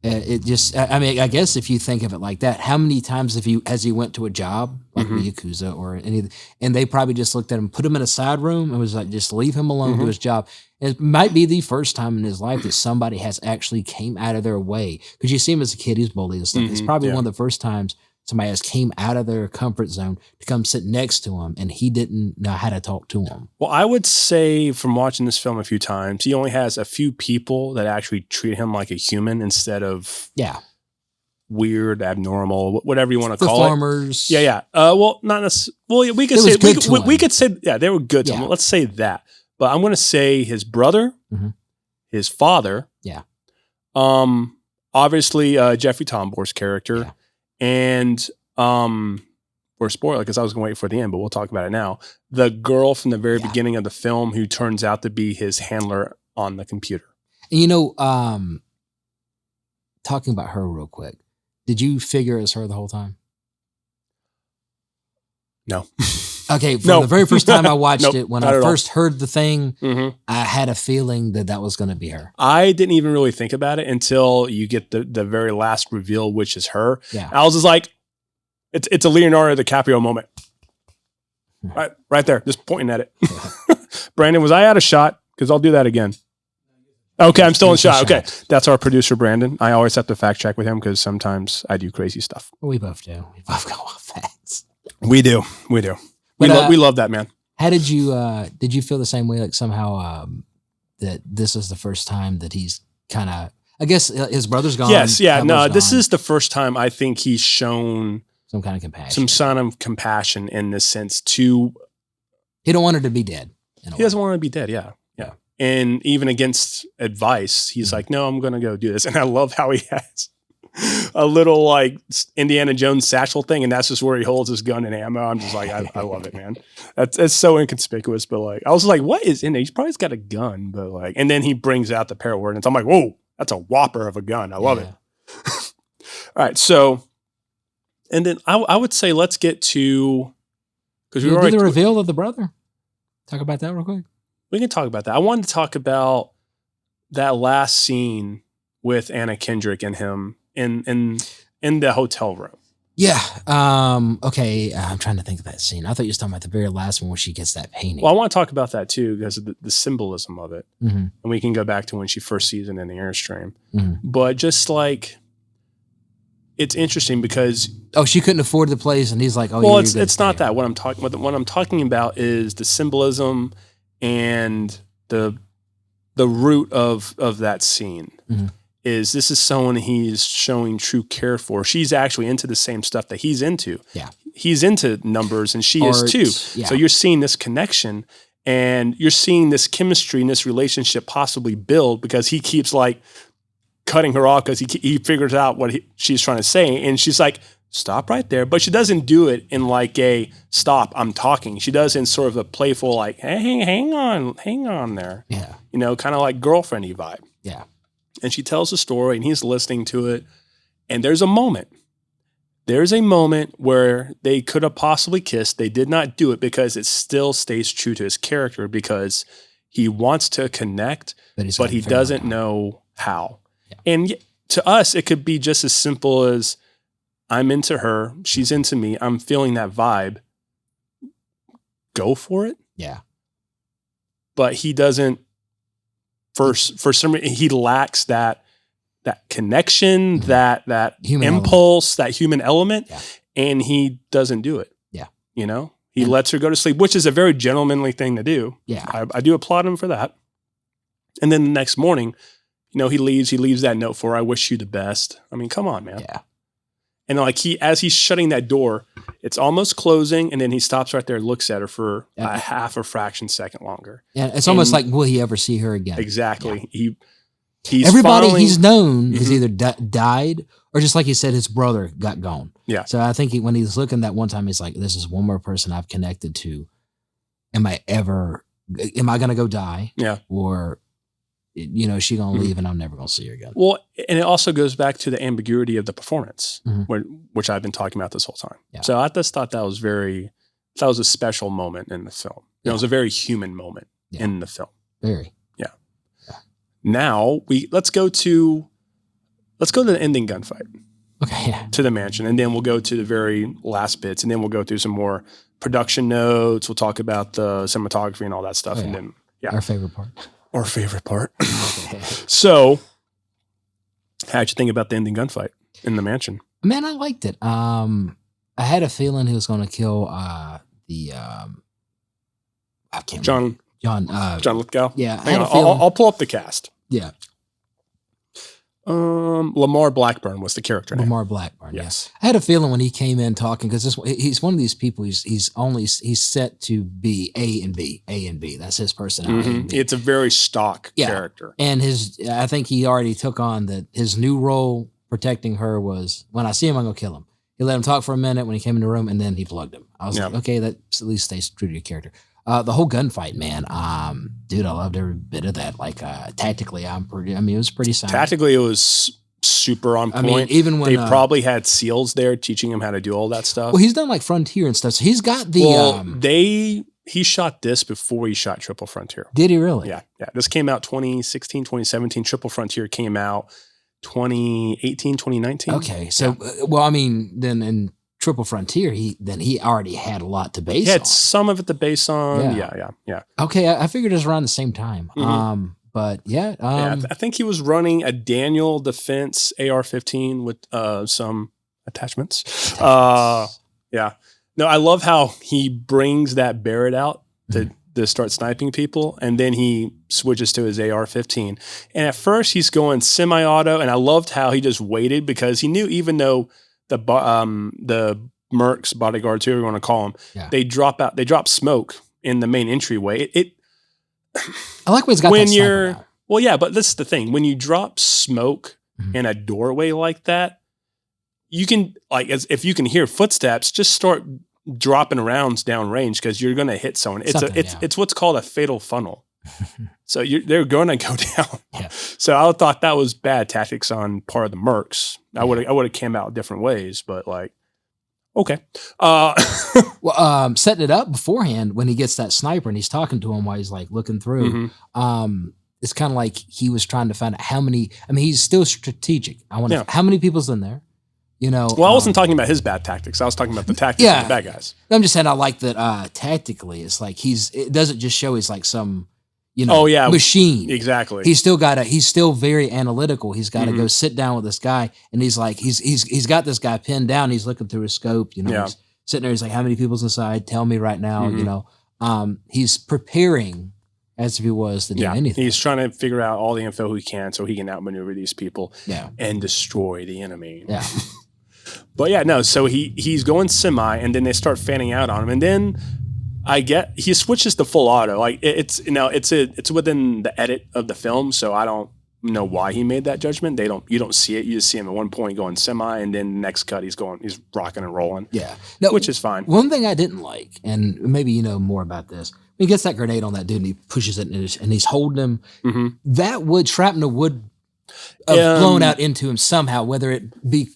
it just, I mean, I guess if you think of it like that, how many times has he went to a job like Mhm. the Yakuza or and they probably just looked at him, put him in a side room, and was like, just leave him alone, do Mhm. his job. It might be the first time in his life that somebody has actually came out of their way, because you see him as a kid, he's bullied and stuff. It's Mhm, probably yeah. one of the first times somebody has came out of their comfort zone to come sit next to him, and he didn't know how to talk to him. Well, I would say from watching this film a few times, he only has a few people that actually treat him like a human instead of Yeah. weird, abnormal, whatever you want to The call it. farmers. Yeah. Well, not necessarily. Well, yeah, we could It say was good to we him. could say they were good to him. Yeah. Let's say that. But I'm going to say his brother, Mhm. his father. Yeah. Obviously, Jeffrey Tombor's character, Yeah. and we're spoiling because I was going to wait for the end, but we'll talk about it now. The girl from the very Yeah. beginning of the film who turns out to be his handler on the computer. And talking about her real quick, did you figure it was her the whole time? No. Okay, from No. the very first time I watched Nope, it, when not I at all. first heard the thing, Mm-hmm. I had a feeling that was going to be her. I didn't even really think about it until you get the very last reveal, which is her. Yeah. I was just like, It's a Leonardo DiCaprio moment. Right there, just pointing at it. Brandon, was I out of shot? Because I'll do that again. Okay, I'm still in shot. Okay, that's our producer, Brandon. I always have to fact check with him because sometimes I do crazy stuff. We both do. We both go off facts. We do. But, We love that, man. How did you feel the same way? Like somehow that this is the first time that he's kind of, I guess his brother's gone. Yes, yeah. No, this gone. is the first time I think he's shown some kind of compassion. some sign of compassion in this sense to. He don't want her to be dead. He doesn't want her to be dead. Yeah. And even against advice, he's like, no, I'm going to go do this. And I love how he has a little like Indiana Jones satchel thing. And that's just where he holds his gun and ammo. I'm just like, I love it, man. It's so inconspicuous. But like, I was like, what is in there? He's probably got a gun, but like, and then he brings out the pair of ordnance. I'm like, whoa, that's a whopper of a gun. I love it. All right. So, and then I would say, let's get to, because we already did the reveal of the brother. Talk about that real quick. We can talk about that. I wanted to talk about that last scene with Anna Kendrick and him in the hotel room. Yeah. Okay. I'm trying to think of that scene. I thought you were talking about the very last one where she gets that painting. Well, I want to talk about that too because of the symbolism of it. Mm-hmm. And we can go back to when she first sees it in the Airstream. Mm-hmm. But just like, it's interesting because she couldn't afford the place, and he's like, "Oh, well, it's not that. What I'm talking about is the symbolism and the root of that scene. Mm-hmm. Is this is someone he's showing true care for. She's actually into the same stuff that he's into. Yeah, he's into numbers, and she is too. Yeah. So you're seeing this connection, and you're seeing this chemistry and this relationship possibly build because he keeps like cutting her off because he figures out what she's trying to say. And she's like, stop right there. But she doesn't do it in like a stop, I'm talking. She does in sort of a playful, like, hey, hang on there. Yeah. You know, kind of like girlfriendy vibe. Yeah. And she tells the story and he's listening to it. And there's a moment where they could have possibly kissed. They did not do it because it still stays true to his character because he wants to connect, but he doesn't know how. Yeah. And to us, it could be just as simple as I'm into her, she's into me, I'm feeling that vibe. Go for it. Yeah. But he doesn't, for some reason, he lacks that connection, mm-hmm. that human impulse, element. That human element, yeah. And he doesn't do it. Yeah. You know, he lets her go to sleep, which is a very gentlemanly thing to do. Yeah. I do applaud him for that. And then the next morning, you know, he leaves that note for her, I wish you the best. I mean, come on, man. Yeah. And like as he's shutting that door, it's almost closing, and then he stops right there and looks at her for a half a fraction second longer. Yeah, it's almost like, will he ever see her again? Exactly. Yeah. He's everybody he's known mm-hmm. has either died or just like he said, his brother got gone. Yeah. So I think when he's looking that one time, he's like, this is one more person I've connected to. Am I going to go die? Yeah. Or, you know, is she going to leave and I'm never going to see her again? Well, and it also goes back to the ambiguity of the performance, mm-hmm. which I've been talking about this whole time. Yeah. So I just thought that was a special moment in the film. It was a very human moment in the film. Very. Yeah. Now let's go to the ending gunfight. Okay. Yeah. To the mansion, and then we'll go to the very last bits, and then we'll go through some more production notes. We'll talk about the cinematography and all that stuff, and then our favorite part. Our favorite part. So, how'd you think about the ending gunfight in the mansion? Man, I liked it. I had a feeling he was going to kill John Lithgow. Yeah, I'll pull up the cast. Yeah. Lamar Blackburn was the character name. Lamar Blackburn. Yes. Yeah. I had a feeling when he came in talking because he's one of these people. He's set to be A and B. That's his personality. Mm-hmm. It's a very stock character. And I think he already took on that. His new role protecting her was when I see him, I'm gonna kill him. He let him talk for a minute when he came in the room, and then he plugged him. I was like, okay, that at least stays true to your character. The whole gunfight, man, dude, I loved every bit of that. Like tactically, it was pretty sound. Tactically, it was super on point. I mean, even when they probably had SEALs there teaching him how to do all that stuff. Well, he's done like Frontier and stuff, so he's got the. He shot this before he shot Triple Frontier. Did he really? Yeah. This came out 2016, 2017. Triple Frontier came out 2018, 2019. Okay, so well, I mean, then Triple Frontier, he already had a lot to base He had on. some of it to base on. Yeah. Yeah. Okay, I figured it was around the same time. Mhm. But yeah, I think he was running a Daniel Defense AR-15 with some attachments. Yeah. No, I love how he brings that Barrett out to start sniping people, and then he switches to his AR-15. And at first, he's going semi-auto, and I loved how he just waited because he knew even though the Mercs, bodyguards, whoever you want to call them, they drop smoke in the main entryway. I like when he's got when that you're sniper now. well, yeah, but this is the thing. When you drop smoke Mhm. in a doorway like that, you can if you can hear footsteps, just start dropping rounds downrange because you're going to hit someone. It's what's called a fatal funnel. So they're going to go down. Yeah. So I thought that was bad tactics on part of the Mercs. I would have came out different ways, but okay. Well, setting it up beforehand when he gets that sniper and he's talking to him while he's like looking through. Mhm. It's kind of like he was trying to find out how many. I mean, he's still strategic. I want how many people's in there. You know. Well, I wasn't talking about his bad tactics. I was talking about the tactics of the bad guys. I'm just saying I like that tactically. It's like it doesn't just show he's like some, machine. Exactly. He's still very analytical. He's got to go sit down with this guy, and he's like he's got this guy pinned down. He's looking through his scope. He's sitting there. He's like, how many people's inside? Tell me right now. He's preparing as if he was to do anything. He's trying to figure out all the info he can so he can outmaneuver these people and destroy the enemy. Yeah. But yeah, no. So he's going semi, and then they start fanning out on him, and then he switches to full auto. Like it's within the edit of the film, so I don't know why he made that judgment. You don't see it. You just see him at one point going semi, and then next cut he's rocking and rolling. Yeah, which is fine. One thing I didn't like, and maybe you know more about this. He gets that grenade on that dude, and he pushes it, and he's holding him. Mm-hmm. That shrapnel would have blown out into him somehow, whether it be.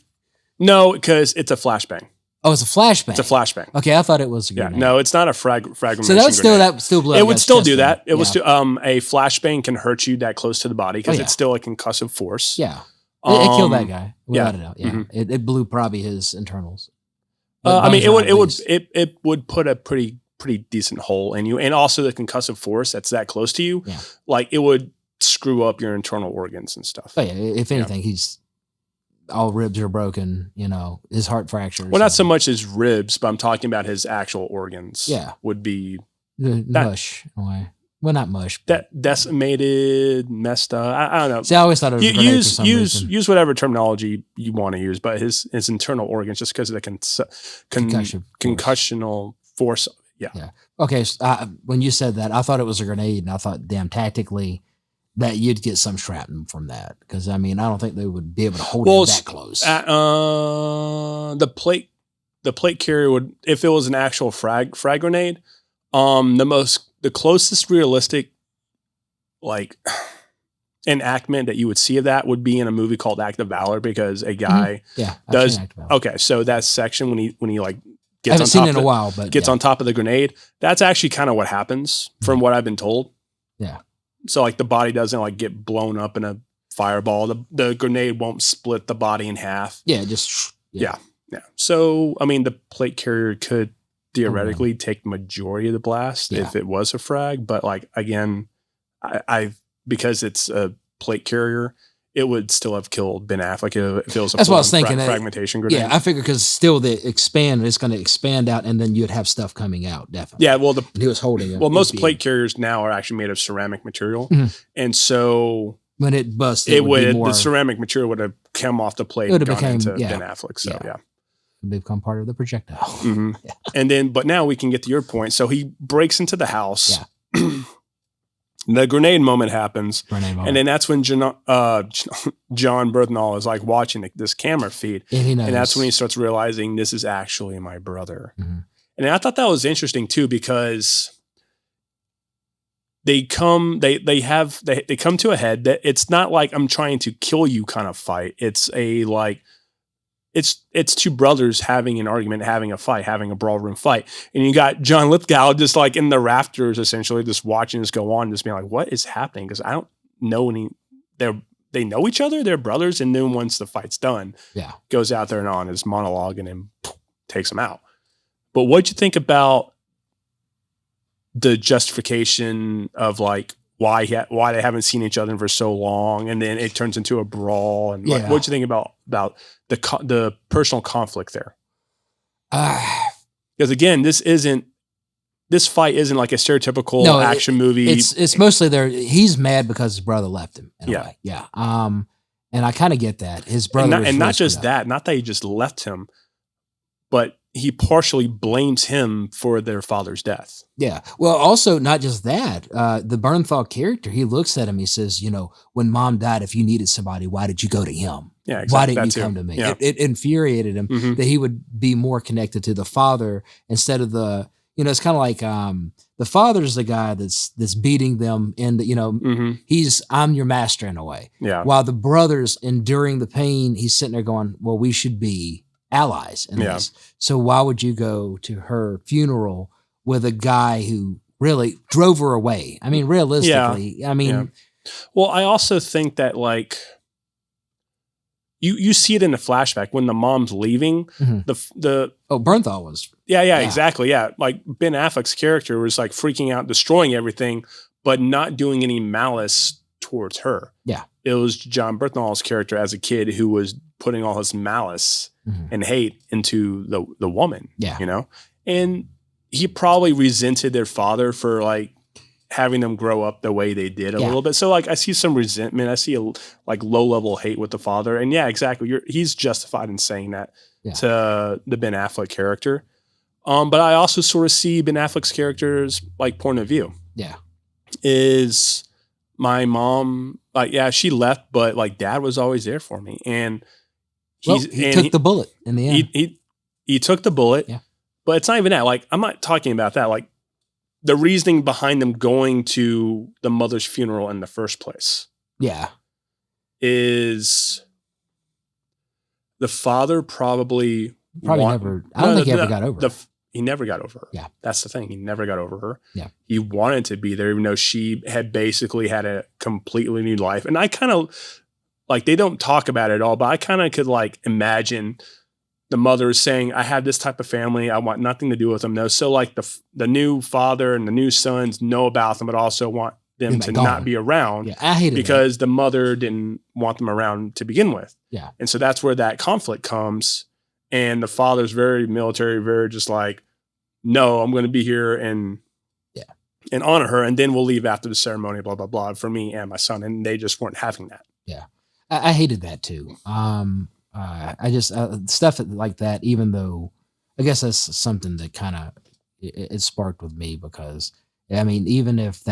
No, because it's a flashbang. Oh, it's a flashbang. It's a flashbang. Okay, I thought it was a grenade. Yeah, no, it's not a fragmentation. So that would still blow. It would still do that. It was a flashbang can hurt you that close to the body because it's still a concussive force. Yeah, it killed that guy without a doubt. Yeah, mm-hmm. it blew probably his internals. It would put a pretty decent hole in you, and also the concussive force that's that close to you, like it would screw up your internal organs and stuff. Oh yeah, if anything, he's. All ribs are broken, his heart fractures. Well, not so much his ribs, but I'm talking about his actual organs. Yeah. Would be mush. Well, not mush. That decimated, messed up. I don't know. See, I always thought it was use whatever terminology you want to use, but his internal organs, just because of the concussional force. Yeah. Okay. So, when you said that, I thought it was a grenade, and I thought, damn, tactically, that you'd get some shrapnel from that, because I don't think they would be able to hold it that close. The plate carrier would, if it was an actual frag grenade, the closest realistic enactment that you would see of that would be in a movie called Act of Valor, because a guy does. Okay, so that section when he gets I haven't seen it in a while, but gets on top of the grenade. That's actually kind of what happens from what I've been told. Yeah. So the body doesn't get blown up in a fireball. The grenade won't split the body in half. Yeah, just yeah. So the plate carrier could theoretically take the majority of the blast if it was a frag, but again, I because it's a plate carrier, it would still have killed Ben Affleck if it was a That's what I was thinking. Fragmentation grenade. Yeah, I figure because still it's going to expand out, and then you'd have stuff coming out, definitely. Yeah, well, he was holding it. Well, most plate carriers now are actually made of ceramic material, and so when it busts, the ceramic material would have come off the plate and gone into Ben Affleck. So they become part of the projectile. Mm-hmm. And then, but now we can get to your point. So he breaks into the house. Yeah. The grenade moment happens, and then that's when John Berthnall is watching this camera feed, and that's when he starts realizing this is actually my brother. Mm-hmm. And I thought that was interesting too, because they come to a head that it's not like I'm trying to kill you kind of fight. It's it's two brothers having an argument, having a fight, having a ballroom fight. And you got John Lithgow just in the rafters, essentially just watching this go on, just being like, what is happening? Because I don't know they know each other, they're brothers. And then once the fight's done, goes out there and on his monologue and then takes him out. But what'd you think about the justification of like why they haven't seen each other for so long, and then it turns into a brawl? And like, what'd you think about the personal conflict there? Because again, this fight isn't like a stereotypical action movie. It's mostly there. He's mad because his brother left him. In a way. Yeah. And I kind of get that his brother, and not just that, not that he just left him, but he partially blames him for their father's death. Yeah. Well, also not just that. The Bernthal character, he looks at him. He says, when mom died, if you needed somebody, why did you go to him? Yeah, exactly. Why didn't you come to me? Yeah. It infuriated him that he would be more connected to the father instead of the. It's kind of like the father's the guy that's beating them, and I'm your master in a way. Yeah. While the brother's enduring the pain, he's sitting there going, "Well, we should be allies in this. So why would you go to her funeral with a guy who really drove her away?" I mean, realistically, Well, I also think that like you see it in the flashback when the mom's leaving. Bernthal was. Yeah, exactly. Yeah. Like Ben Affleck's character was like freaking out, destroying everything, but not doing any malice towards her. Yeah. It was John Bernthal's character as a kid who was putting all his malice and hate into the woman. Yeah. And he probably resented their father for like having them grow up the way they did a little bit. So like I see some resentment. I see like low level hate with the father. And yeah, exactly. He's justified in saying that to the Ben Affleck character. But I also sort of see Ben Affleck's character's like point of view. Yeah. Is my mom, like, she left, but like dad was always there for me. And he took the bullet in the end. He took the bullet. Yeah. But it's not even that. Like, I'm not talking about that. Like, the reasoning behind them going to the mother's funeral in the first place. Yeah. Is the father probably never. I don't think he ever got over her. He never got over her. Yeah. That's the thing. He never got over her. Yeah. He wanted to be there, even though she had basically had a completely new life. And I kind of like, they don't talk about it at all, but I kind of could like imagine the mother is saying, I have this type of family. I want nothing to do with them. No. So like the new father and the new sons know about them, but also want them to not be around. Yeah, I hated because the mother didn't want them around to begin with. Yeah. And so that's where that conflict comes. And the father's very military, very just like, no, I'm going to be here and honor her. And then we'll leave after the ceremony, blah, blah, blah, for me and my son. And they just weren't having that. Yeah. I hated that too. I just stuff like that, even though I guess that's something that kind of it sparked with me, because I mean, even if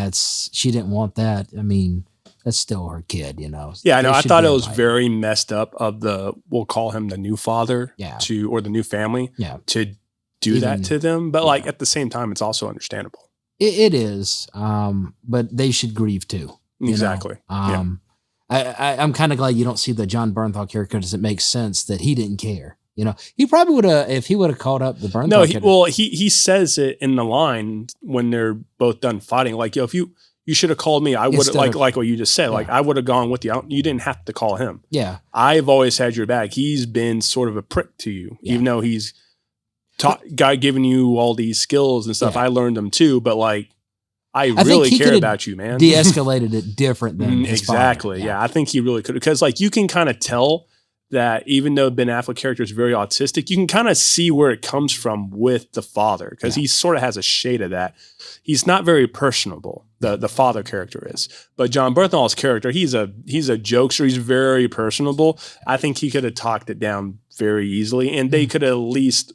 she didn't want that, I mean, that's still her kid, Yeah, I know. I thought it was very messed up of we'll call him the new father or the new family to do that to them. But like at the same time, it's also understandable. It is. But they should grieve too. Exactly. I'm kind of glad you don't see the John Bernthal character, because it makes sense that he didn't care. He probably would have, if he would have called up the Bernthal. No, he says it in the line when they're both done fighting. Like, if you should have called me, I would have, like what you just said. Like, I would have gone with you. You didn't have to call him. Yeah. I've always had your back. He's been sort of a prick to you, even though he's guy giving you all these skills and stuff. I learned them too, but like, I really care about you, man. De-escalated it different than exactly. Yeah, I think he really could, because like you can kind of tell that even though Ben Affleck character is very autistic, you can kind of see where it comes from with the father, because he sort of has a shade of that. He's not very personable. The father character is, but John Bernthal's character, he's a jokester. He's very personable. I think he could have talked it down very easily, and they could at least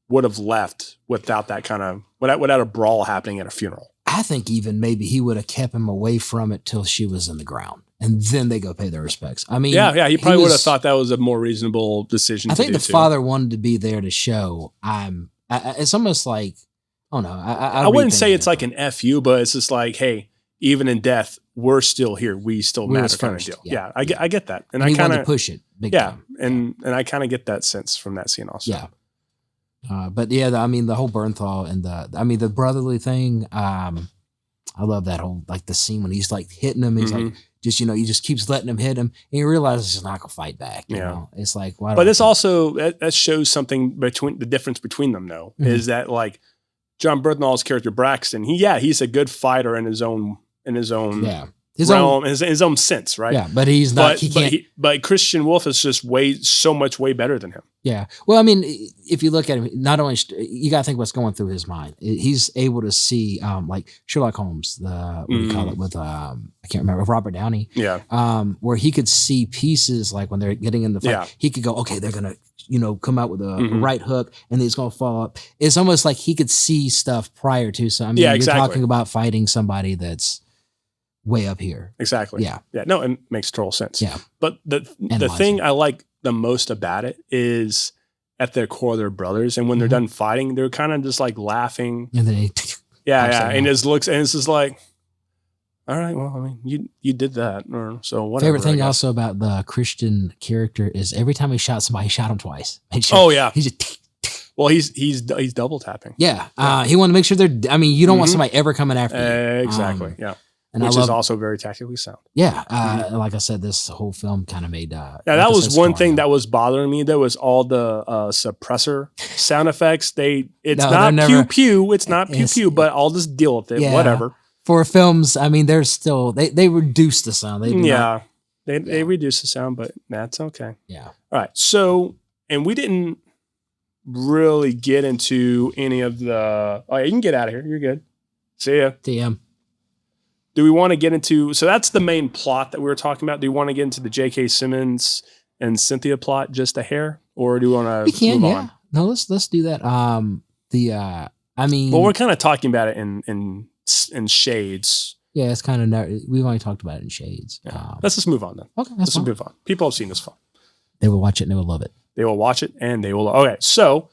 would have left without that kind of without a brawl happening at a funeral. I think even maybe he would have kept him away from it till she was in the ground, and then they go pay their respects. I mean, he probably would have thought that was a more reasonable decision. I think the father wanted to be there to show it's almost like, oh no, I wouldn't say it's like an FU, but it's just like, hey, even in death, we're still here. We still matter, kind of deal. Yeah, I get that, and I kind of push it. Big time. And I kind of get that sense from that scene also. Yeah. But yeah, I mean, the whole Bernthal and the brotherly thing, I love that whole like the scene when he's like hitting him. He's like Mhm. just he just keeps letting him hit him, and he realizes he's not gonna fight back. You Yeah. know, it's like why? But this also that shows something between the difference between them, though, Mhm. is that like John Bernthal's character Braxton, he's a good fighter in his own yeah, realm, his own sense, right? yeah, but he's not. He can't. But Christian Wolf is just so much way better than him. Yeah. Well, I mean, if you look at him, not only you got to think what's going through his mind. He's able to see, like Sherlock Holmes, what do you call it with I can't remember, Robert Downey. Yeah. Where he could see pieces like when they're getting in the fight. Yeah. He could go, okay, they're gonna come out with a Mhm. right hook, and then he's gonna follow up. It's almost like he could see stuff prior to. So I mean, Yeah, you're exactly. talking about fighting somebody that's way up here. Exactly. Yeah. Yeah. No, it makes total sense. Yeah. But the Analyzing. thing I like the most about it is at their core they're brothers, and when they're Mhm. done fighting, they're kind of just like laughing. And then Yeah, Upside yeah. And down. it looks, and it's just like, all right, well, I mean, you did that, or so whatever. favorite thing I guess. also about the Christian character is every time he shot somebody, he shot him twice. Oh yeah. He just Well, he's double tapping. yeah. He wanted to make sure they're. I mean, you don't want Mhm. somebody ever coming after you. Exactly. Yeah. And Which I love, is also very tactically sound. yeah. Like I said, this whole film kind of made. Yeah, that was emphasis one on thing it. that was bothering me. There was all the suppressor sound effects. It's No, not they're pew never- pew. It's not pew it's- pew. But I'll just deal with it. Yeah. Whatever. For films, I mean, they're still they reduce the sound. They do not- Yeah. They Yeah. reduce the sound, but that's okay. yeah. All right. So, and we didn't really get into any of the. Oh, yeah, you can get out of here. You're good. See ya. TM. Do we want to get into? So that's the main plot that we were talking about. Do we want to get into the J.K. Simmons and Cynthia plot just a hair, or do we want We to can, move yeah. on? No, let's do that. I mean, Well, we're kind of talking about it in shades. yeah, it's kind of we've only talked about it in shades. Yeah. Let's just move on then. Okay, that's Let's just fine. move on. People have seen this film. They will watch it and they will love it. They will watch it and they will. Okay, so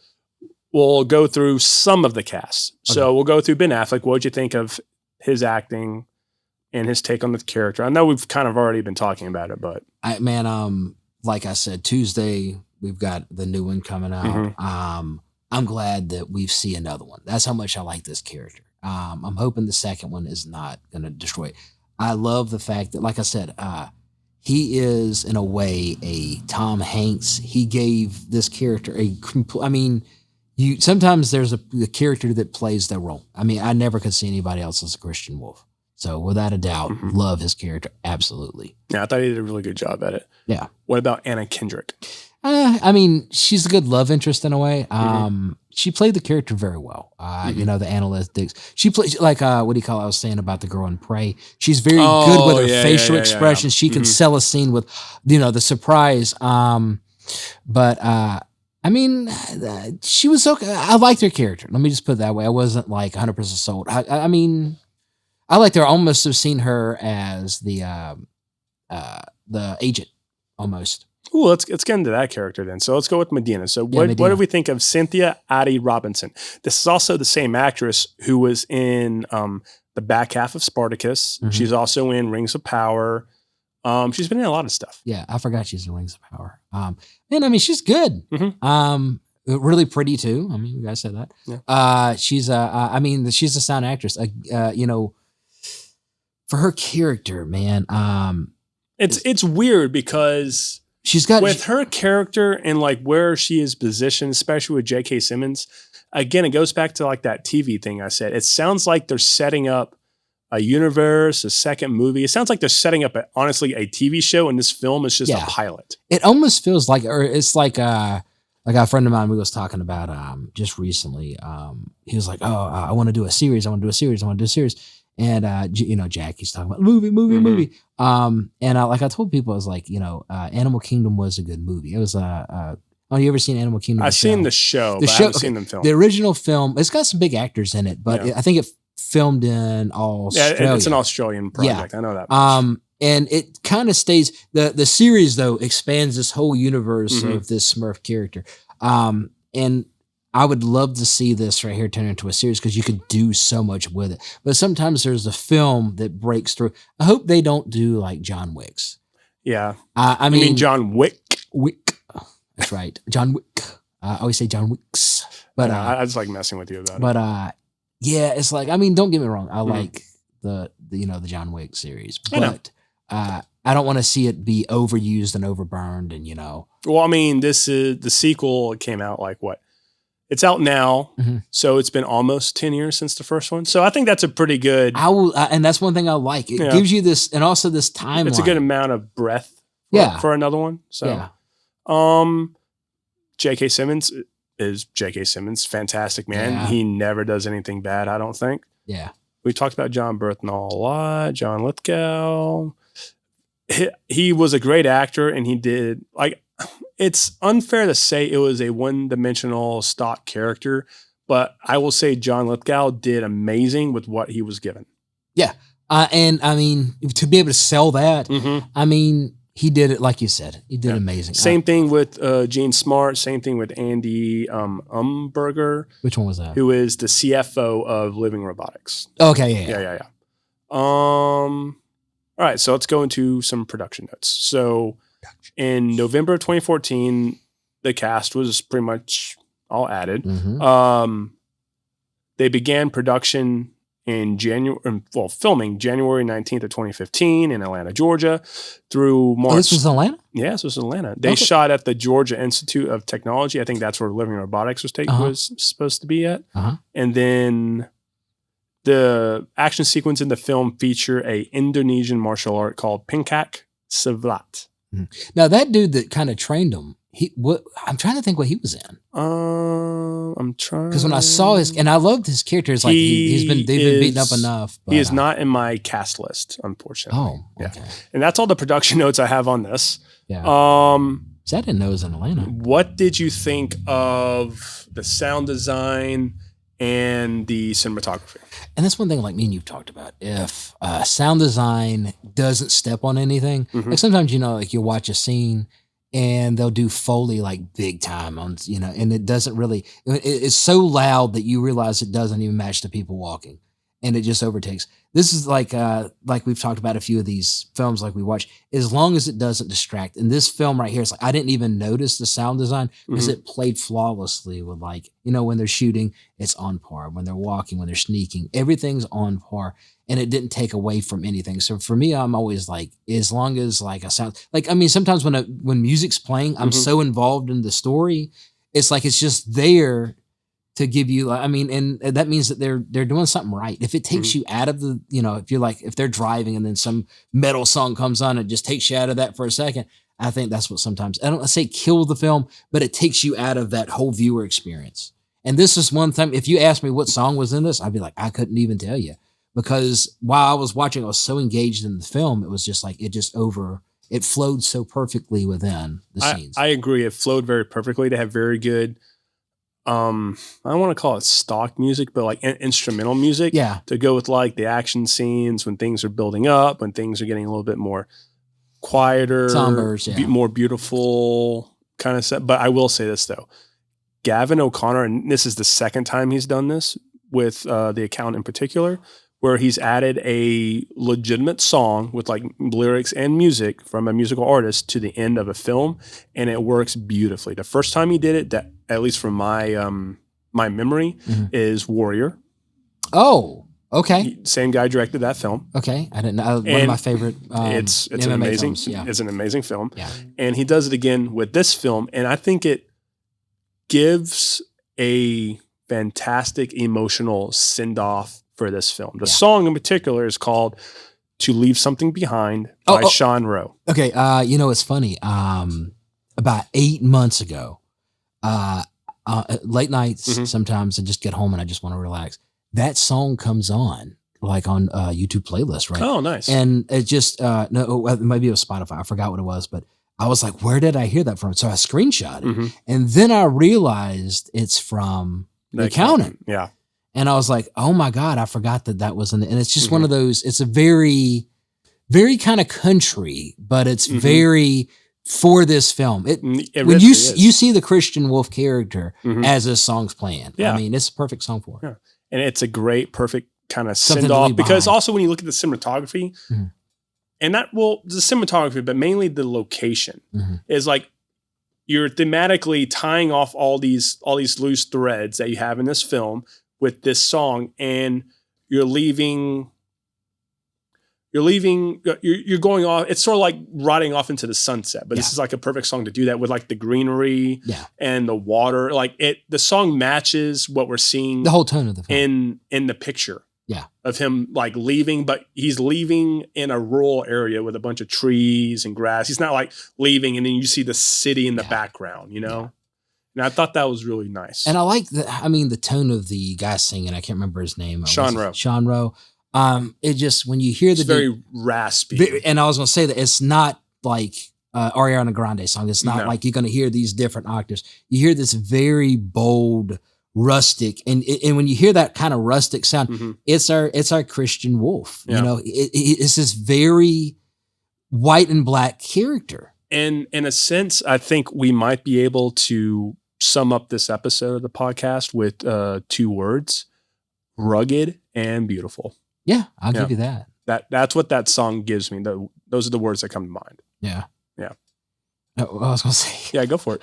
we'll go through some of the cast. So we'll go through Ben Affleck. What did you think of his acting and his take on the character? I know we've kind of already been talking about it, but Like I said, Tuesday we've got the new one coming out. Mhm. I'm glad that we see another one. That's how much I like this character. I'm hoping the second one is not going to destroy it. I love the fact that, like I said, he is in a way a Tom Hanks. He gave this character sometimes there's a character that plays that role. I mean, I never could see anybody else as a Christian Wolf. So without a doubt, Mhm. love his character. Absolutely. yeah, I thought he did a really good job at it. Yeah. What about Anna Kendrick? I mean, she's a good love interest in a way. Mm-hmm. She played the character very well. You know, the analytics. She plays like what do you call it? I was saying about the girl in Prey. She's very good with her yeah, facial yeah. expressions. She can Mhm. sell a scene with, the surprise. I mean, she was okay. I liked her character. Let me just put it that way. I wasn't like 100% sold. I mean, I liked her. I almost have seen her as the agent almost. Ooh, let's get into that character then. So let's go with Medina. So what Medina. did we think of Cynthia Addie Robinson? This is also the same actress who was in the back half of Spartacus. Mhm. She's also in Rings of Power. She's been in a lot of stuff. Yeah, I forgot she's in Rings of Power. And I mean, she's good. Mhm. Really pretty too. I mean, you guys said that. Yeah. She's she's a sound actress. For her character, man. It's weird because She's got with her character and like where she is positioned, especially with J.K. Simmons, again, it goes back to like that TV thing I said. It sounds like they're setting up a universe, a second movie. It sounds like they're setting up honestly a TV show, and this film is just Yeah. a pilot. It almost feels like, or it's like a friend of mine we was talking about just recently. He was like, "Oh, I want to do a series. I want to do a series. I want to do a series." And Jackie's talking about movie. And like I told people, I was like, Animal Kingdom was a good movie. It was you ever seen Animal Kingdom? I've seen the show, but I haven't seen them film. The original film. It's got some big actors in it, but Yeah. I think it filmed in Australia. Yeah, it's an Australian project. I know that. And it kind of stays the series though expands this whole universe Mhm. of this Smurf character. And I would love to see this right here turn into a series because you could do so much with it. But sometimes there's a film that breaks through. I hope they don't do like John Wick's. Yeah. I I mean, John Wick. Wick. That's right. John Wick. I always say John Wick's. But I just like messing with you about it. yeah, it's like, I mean, don't get me wrong. I like the the John Wick series, I know. but I don't want to see it be overused and overburned, and Well, I mean, this is the sequel. It came out like what? It's out now, Mhm. so it's been almost 10 years since the first one. So I think that's a pretty good. I will, and that's one thing I like. It Yeah. gives you this, and also this timeline. It's a good amount of breadth. For another one. So, Yeah. J.K. Simmons is J.K. Simmons. Fantastic man. Yeah. He never does anything bad, I don't think. Yeah. We talked about John Berthnall a lot. John Lithgow. He was a great actor, and he did it's unfair to say it was a one-dimensional stock character, but I will say John Lithgow did amazing with what he was given. Yeah. And I mean, to be able to sell that, I mean, he did it like you said. He did amazing. Same thing with Gene Smart. Same thing with Andy Umberger. Which one was that? Who is the CFO of Living Robotics. Okay. Yeah. All right, so let's go into some production notes. So in November of 2014, the cast was pretty much all added. They began production in filming January 19th of 2015 in Atlanta, Georgia, through March. Oh, this was Atlanta? Yeah, this was Atlanta. They shot at the Georgia Institute of Technology. I think that's where Living Robotics was supposed to be at. And then the action sequence in the film feature a Indonesian martial art called Pencak Silat. Now that dude that kind of trained him, I'm trying to think what he was in. I'm trying because when I saw his, and I loved his character. It's like they've been beaten up enough. But, he is not in my cast list, unfortunately. Oh, okay. Yeah. And that's all the production notes I have on this. Yeah. So I didn't know it was in Atlanta. What did you think of the sound design and the cinematography? And that's one thing, like me and you've talked about. If sound design doesn't step on anything, like sometimes like you'll watch a scene and they'll do Foley like big time on and it doesn't really. It's so loud that you realize it doesn't even match the people walking, and it just overtakes. This is like we've talked about a few of these films like we watch. As long as it doesn't distract. And this film right here, it's like I didn't even notice the sound design because it played flawlessly with when they're shooting, it's on par. When they're walking, when they're sneaking, everything's on par. And it didn't take away from anything. So for me, I'm always like, as long as a sound, sometimes when music's playing, I'm so involved in the story. It's like, it's just there to give you, and that means that they're doing something right. If it takes you out of the, if they're driving and then some metal song comes on, and just takes you out of that for a second. I think that's what sometimes, I don't say kill the film, but it takes you out of that whole viewer experience. And this is one thing, if you asked me what song was in this, I'd be like, I couldn't even tell you. Because while I was watching, I was so engaged in the film. It was just like, it flowed so perfectly within the scenes. I agree. It flowed very perfectly. They have very good, I don't want to call it stock music, but like instrumental music to go with like the action scenes when things are building up, when things are getting a little bit more quieter, sombers, more beautiful kind of set. But I will say this though, Gavin O'Connor, and this is the second time he's done this with The Account in particular, where he's added a legitimate song with like lyrics and music from a musical artist to the end of a film, and it works beautifully. The first time he did it, that at least from my my memory, is Warrior. Oh, okay. Same guy directed that film. Okay, I didn't know. One of my favorite. It's an amazing. Films. It's an amazing film. Yeah, and he does it again with this film, and I think it gives a fantastic emotional send off for this film. The song in particular is called "To Leave Something Behind" by Sean Rowe. Okay, it's funny. About 8 months ago, late nights sometimes I just get home and I just want to relax. That song comes on like on YouTube playlist, right? Oh, nice. And it just maybe it was Spotify. I forgot what it was, but I was like, where did I hear that from? So I screenshot it, and then I realized it's from The Accountant. Yeah. And I was like, oh my God, I forgot that was in it. And it's just one of those, it's a very, very kind of country, but it's very for this film. It when you see the Christian Wolf character as this song's playing. Yeah. I mean, it's a perfect song for it. Yeah. And it's a great, perfect kind of send off because also when you look at the cinematography and the cinematography, but mainly the location is like, you're thematically tying off all these loose threads that you have in this film with this song, and you're leaving you're leaving, you're going off. It's sort of like riding off into the sunset, but this is like a perfect song to do that with like the greenery and the water. Like the song matches what we're seeing. The whole tone of the film. In the picture. Yeah. Of him like leaving, but he's leaving in a rural area with a bunch of trees and grass. He's not like leaving and then you see the city in the background, you know? And I thought that was really nice. And I like the tone of the guy singing. I can't remember his name. Sean Rowe. Sean Rowe. It just, when you hear it's very raspy. And I was going to say that it's not like Ariana Grande song. It's not like you're going to hear these different octaves. You hear this very bold, rustic, and when you hear that kind of rustic sound, it's our Christian Wolf. You know, it's this very white and black character. And in a sense, I think we might be able to sum up this episode of the podcast with 2 words: rugged and beautiful. Yeah, I'll give you that. That's what that song gives me. Those are the words that come to mind. Yeah. Yeah. I was going to say. Yeah, go for it.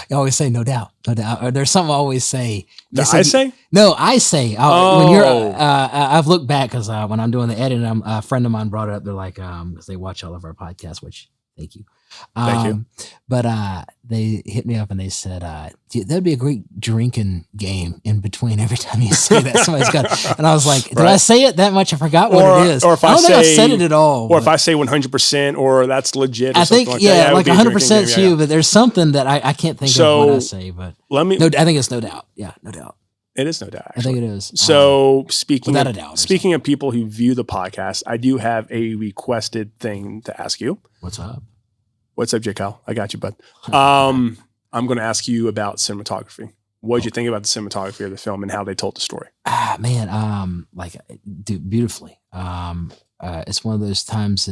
You always say, no doubt, no doubt. Or there's something I always say. I say? No, I say. When you're, I've looked back because when I'm doing the editing, a friend of mine brought it up. They're like, because they watch all of our podcasts, which thank you. Thank you. But they hit me up and they said, that'd be a great drinking game in between every time you say that. Somebody's got, and I was like, did I say it that much? I forgot what it is. Or if I don't think I said it at all. Or if I say 100% or that's legit. Or I think, like that, like 100% is you, but there's something that I can't think of what I say. But I think it's no doubt. Yeah, no doubt. It is no doubt. Actually. I think it is. So speaking of people who view the podcast, I do have a requested thing to ask you. What's up? What's up, J. Kyle? I got you, bud. I'm going to ask you about cinematography. What did you think about the cinematography of the film and how they told the story? Beautifully. It's one of those times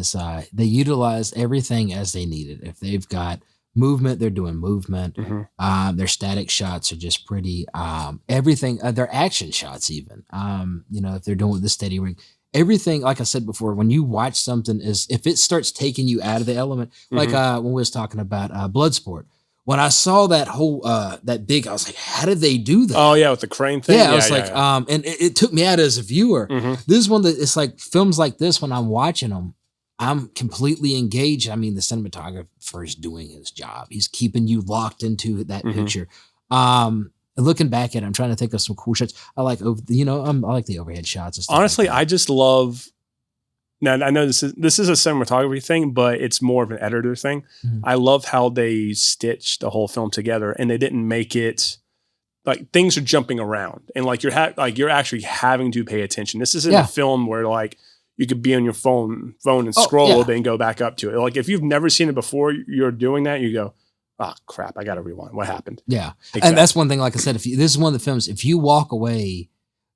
they utilize everything as they need it. If they've got movement, they're doing movement. Their static shots are just pretty. Everything, their action shots even. If they're doing with the steady ring. Everything, like I said before, when you watch something, if it starts taking you out of the element, like when we was talking about Bloodsport, when I saw that whole that big, I was like, how did they do that? Oh yeah, with the crane thing. Yeah, I was like, and it took me out as a viewer. This is one that it's like films like this. When I'm watching them, I'm completely engaged. I mean, the cinematographer is doing his job. He's keeping you locked into that picture. Looking back at it, I'm trying to think of some cool shots. I like, I like the overhead shots. And stuff. Honestly, like I just love. Now I know this is a cinematography thing, but it's more of an editor thing. I love how they stitched the whole film together, and they didn't make it like things are jumping around, and like you're actually having to pay attention. This isn't a film where like you could be on your phone and scroll a little bit and go back up to it. Like if you've never seen it before, you're doing that, you go, oh crap, I got to rewind. What happened? Yeah. Exactly. And that's one thing, like I said, this is one of the films, if you walk away,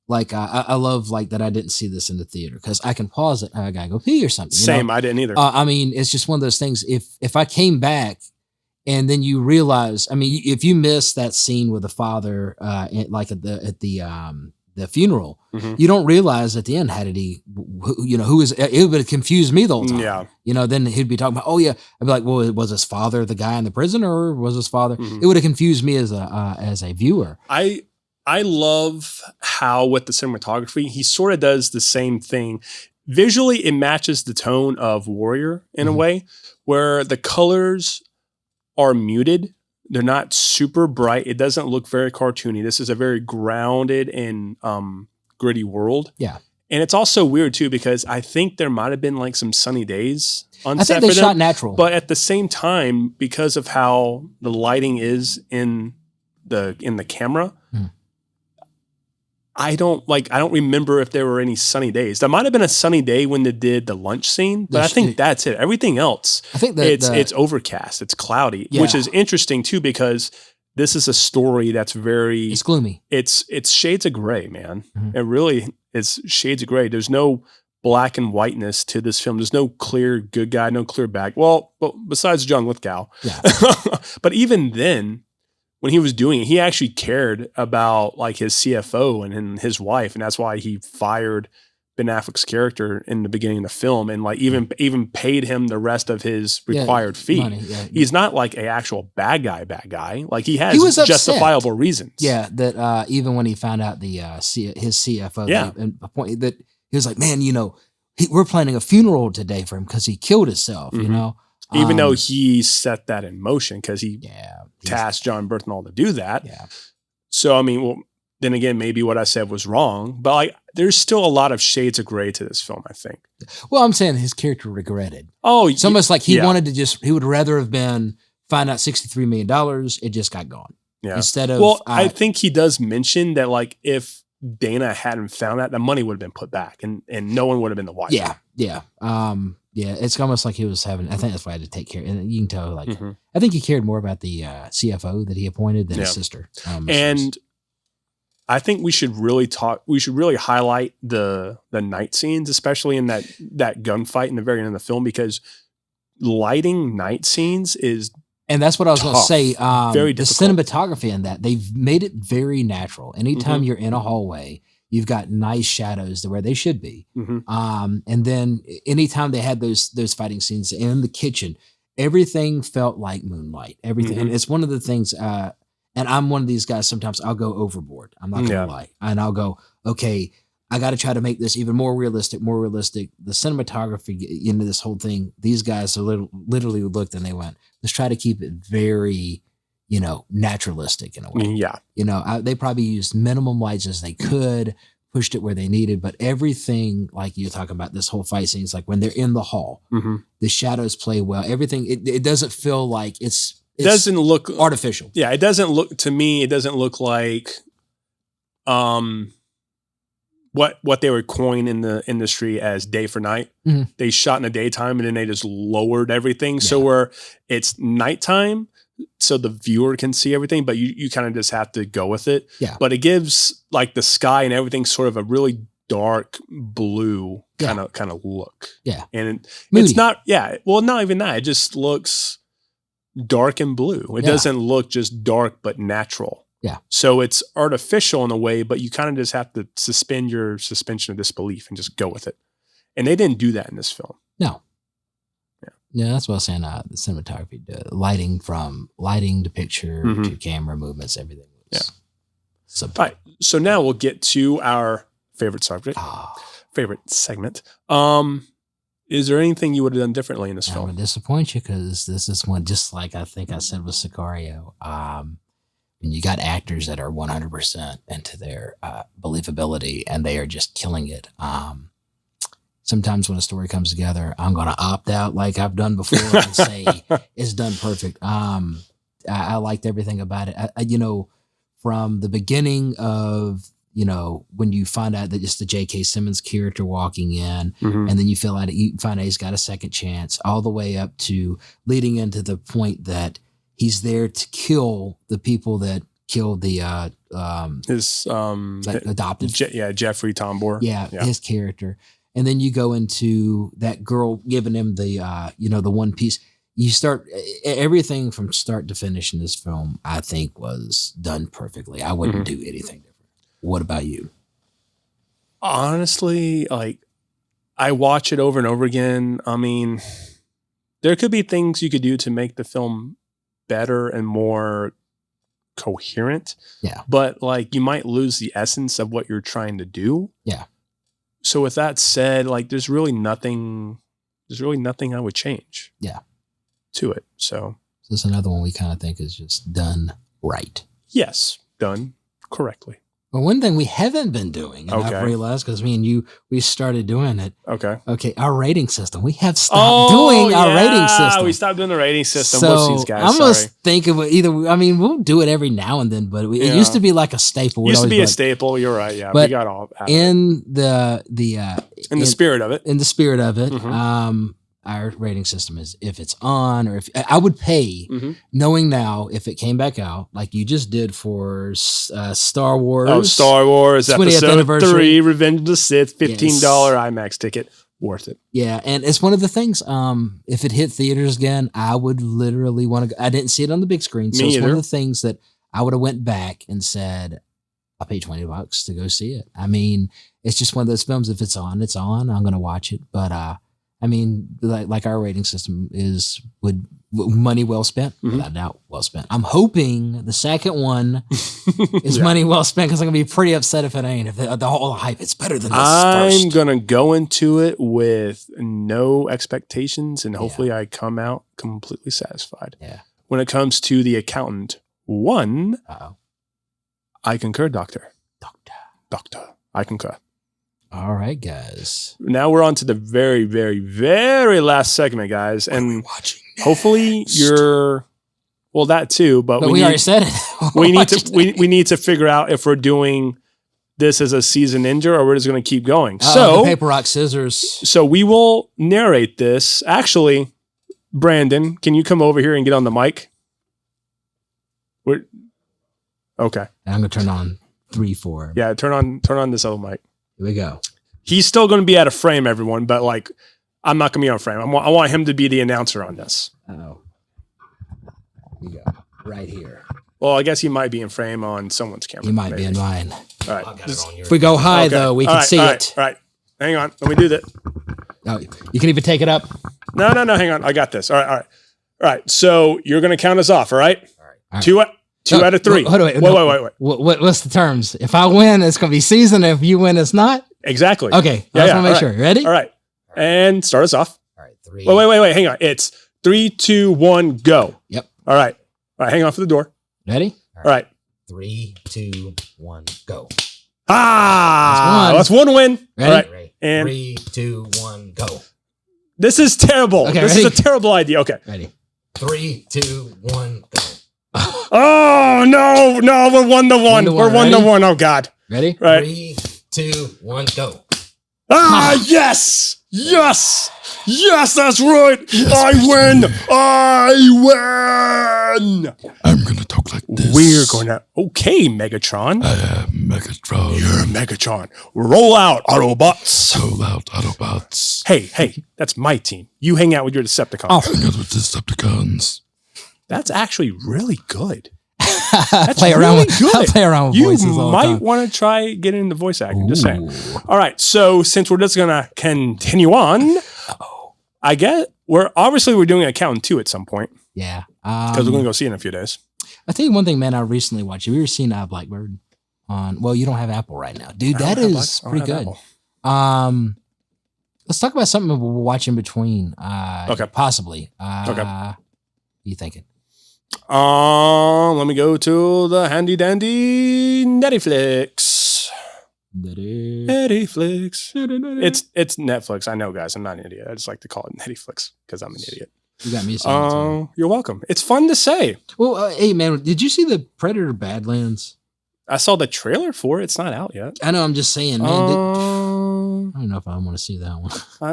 like I love like that I didn't see this in the theater because I can pause it. I got to go pee or something. Same. I didn't either. I mean, it's just one of those things. If I came back and then you realize, I mean, if you miss that scene with the father, like at the funeral, you don't realize at the end, how did he, who is, it would have confused me the whole time. Yeah. Then he'd be talking about, oh yeah. I'd be like, well, was his father the guy in the prison or was his father? It would have confused me as a viewer. I love how with the cinematography, he sort of does the same thing. Visually, it matches the tone of Warrior in a way where the colors are muted. They're not super bright. It doesn't look very cartoony. This is a very grounded and gritty world. Yeah. And it's also weird too, because I think there might've been like some sunny days on set. I think they shot natural. But at the same time, because of how the lighting is in the camera, I don't remember if there were any sunny days. There might've been a sunny day when they did the lunch scene, but I think that's it. Everything else, I think it's overcast, it's cloudy, which is interesting too, because this is a story that's it's gloomy. It's shades of gray, man. It really is shades of gray. There's no black and whiteness to this film. There's no clear good guy, no clear bad. Well, besides John Lithgow. Yeah. But even then, when he was doing it, he actually cared about like his CFO and his wife. And that's why he fired Ben Affleck's character in the beginning of the film and like even paid him the rest of his required fee. Money, He's not like an actual bad guy. Like he has justifiable reasons. Yeah. That even when he found out his CFO, that he was like, man, we're planning a funeral today for him because he killed himself, you Mhm. know? Even though Um, he set that in motion because he yeah, tasked John Bernthal to do that. yeah. So, I mean, well, then again, maybe what I said was wrong, but like, there's still a lot of shades of gray to this film, I think. Well, I'm saying his character regretted. Oh, It's almost like he yeah. wanted to he would rather have been find out $63 million. It just got gone. Yeah. Instead of, Well, I think he does mention that, like, if Dana hadn't found that, the money would have been put back and no one would have been the wiser. yeah, yeah. Yeah, it's almost like he was having, I think that's why I had to take care. And you can tell, like, Mhm. I think he cared more about the CFO that he appointed than his Yeah. sister. And I think we should really highlight the night scenes, especially in that gunfight in the very end of the film, because lighting night scenes is And that's what I was going to tough. say. Very the difficult. cinematography in that, they've made it very natural. Anytime Mhm. you're in a hallway, you've got nice shadows to where they should be. Mhm. And then anytime they had those fighting scenes in the kitchen, everything felt like moonlight. Everything. Mhm. And it's one of the things, and I'm one of these guys, sometimes I'll go overboard. I'm not going to Yeah. lie. And I'll go, okay, I got to try to make this even more realistic. The cinematography into this whole thing, these guys literally looked and they went, let's try to keep it very, naturalistic in a way. Yeah. They probably used minimum lights as they could, pushed it where they needed, but everything, like you're talking about, this whole fight scene is like when they're in the hall, Mhm. the shadows play well. Everything, it doesn't feel like it's Doesn't look artificial. Yeah, it doesn't look to me. It doesn't look like what they were coining in the industry as day for night. Mhm. They shot in the daytime and then they just lowered everything so where it's nighttime, so the viewer can see everything, but you kind of just have to go with it. Yeah. But it gives like the sky and everything sort of a really dark blue kind of look. Yeah. And Moody. it's not. Yeah. Well, not even that. It just looks dark and blue. It Yeah. doesn't look just dark but natural. Yeah. So it's artificial in a way, but you kind of just have to suspend your suspension of disbelief and just go with it. And they didn't do that in this film. No. Yeah. Yeah, that's what I was saying. The cinematography, the lighting to picture Mhm. to camera movements, everything was Yeah. subpar. All right. So now we'll get to our favorite subject, favorite segment. Is there anything you would have done differently in this I'm film? going to disappoint you because this is one, just like I think I said with Sicario. When you got actors that are 100% into their believability and they are just killing it. Sometimes when a story comes together, I'm going to opt out like I've done before and say it's done perfect. I liked everything about it. From the beginning of, when you find out that it's the J.K. Simmons character walking in, Mhm. and then you find out he's got a second chance, all the way up to leading into the point that he's there to kill the people that killed the His adopted. Jeffrey Tambor. Yeah, his character. And then you go into that girl giving him the the one piece. You start everything from start to finish in this film, I think, was done perfectly. I wouldn't do anything different. What about you? Honestly, like I watch it over and over again. I mean, there could be things you could do to make the film better and more coherent. Yeah. But like you might lose the essence of what you're trying to do. Yeah. So with that said, like there's really nothing I would change. Yeah. To it. So this is another one we kind of think is just done right. yes, done correctly. Well, one thing we haven't been doing, and I've realized because me and you, we started doing it. Okay, our rating system. We have stopped doing our rating system. We stopped doing the rating system. So Whoopsies, guys. I'm just thinking we'll do it every now and then, but it used to be like a staple. Used to be a staple. You're right. Yeah, but we got all in the spirit of it. In the spirit of it, our rating system is if it's on, or if I would pay, knowing now if it came back out like you just did for Star Wars. Oh, Star Wars 20th Episode anniversary. 3, Revenge of the Sith, $15 IMAX ticket, worth it. Yeah, and it's one of the things. If it hit theaters again, I would literally want to go. I didn't see it on the big screen, so it's one of the things that I would have went back and said, I'll pay $20 to go see it. I mean, it's just one of those films. If it's on, it's on. I'm going to watch it, but I mean, like our rating system would money well spent, without doubt, well spent. I'm hoping the second one is money well spent because I'm gonna be pretty upset if it ain't. If the whole hype, it's better than this I'm first. gonna go into it with no expectations, and hopefully I come out completely satisfied. Yeah. When it comes to The Accountant 1, Uh-oh. I concur, Doctor. I concur. All right, guys. Now we're on to the very, very, very last segment, guys, and Watching. hopefully you're well that too. But we already said it. we need to figure out if we're doing this as a season ender or we're just going to keep going. So paper, rock, scissors. So we will narrate this. Actually, Brandon, can you come over here and get on the mic? Okay. And I'm gonna turn on 3, 4. Yeah, turn on this other mic. Here we go. He's still going to be out of frame, everyone, but like I'm not going to be on frame. I want him to be the announcer on this. Oh. Here you go. Right here. Well, I guess he might be in frame on someone's camera. He might be maybe. in mine. All right. If we go high, though, we can see it. All right. Hang on. Let me do that. Oh, you can even take it up. No. Hang on. I got this. All right. So you're going to count us off. All right. All right. Two out of 3. Wait. What's the terms? If I win, it's going to be season. If you win, it's not? Exactly. Okay. I just want to make sure. Ready? All right. And start us off. All right. 3. Wait. Hang on. It's 3, 2, 1, go. Yep. All right. Hang on for the door. Ready? All right. 3, 2, 1, go. That's one win. Ready? All right. And 3, 2, 1, go. This is terrible. Okay, this ready? is a terrible idea. Okay. Ready? 3, 2, 1, go. Oh no, we're 1-1. We're 1-1. Oh God. Ready? Right. 3, 2, 1, go. Yes, that's right. I win. I'm gonna talk like this. We're gonna. Okay, Megatron. I am Megatron. You're Megatron. Roll out, Autobots. Roll out, Autobots. Hey, that's my team. You hang out with your Decepticons. Hang out with Decepticons. That's actually really good. Play around with voices all the You might time. want to try getting into voice acting. Just saying. All right. So since we're just gonna continue on, I get we're doing Accountant 2 at some point Yeah. because we're gonna go see it in a few days. I'll tell you one thing, man. I recently watched. Have you ever seen Blackbird on? Well, you don't have Apple right now, dude. That is pretty good. Let's talk about something we'll watch in between. Okay. Possibly. Okay. What are you thinking? Let me go to the handy dandy Netflix. Netflix. It's Netflix. I know, guys. I'm not an idiot. I just like to call it Netflix because I'm an idiot. You got me saying You're welcome. It's fun to say. Well, hey man, did you see the Predator Badlands? I saw the trailer for it. It's not out yet. I know. I'm just saying, man. I don't know if I want to see that one.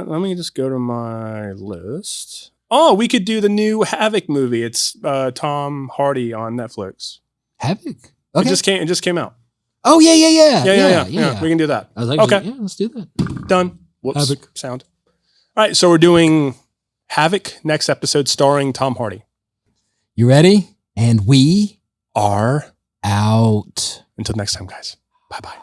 Let me just go to my list. Oh, we could do the new Havoc movie. It's Tom Hardy on Netflix. Havoc? Okay. It just came out. Oh yeah. We can do that. I was like, okay, yeah, let's do that. Done. Whoops. Havoc. Sound. All right, so we're doing Havoc next episode, starring Tom Hardy. You ready? And we are out. Until next time, guys. Bye bye.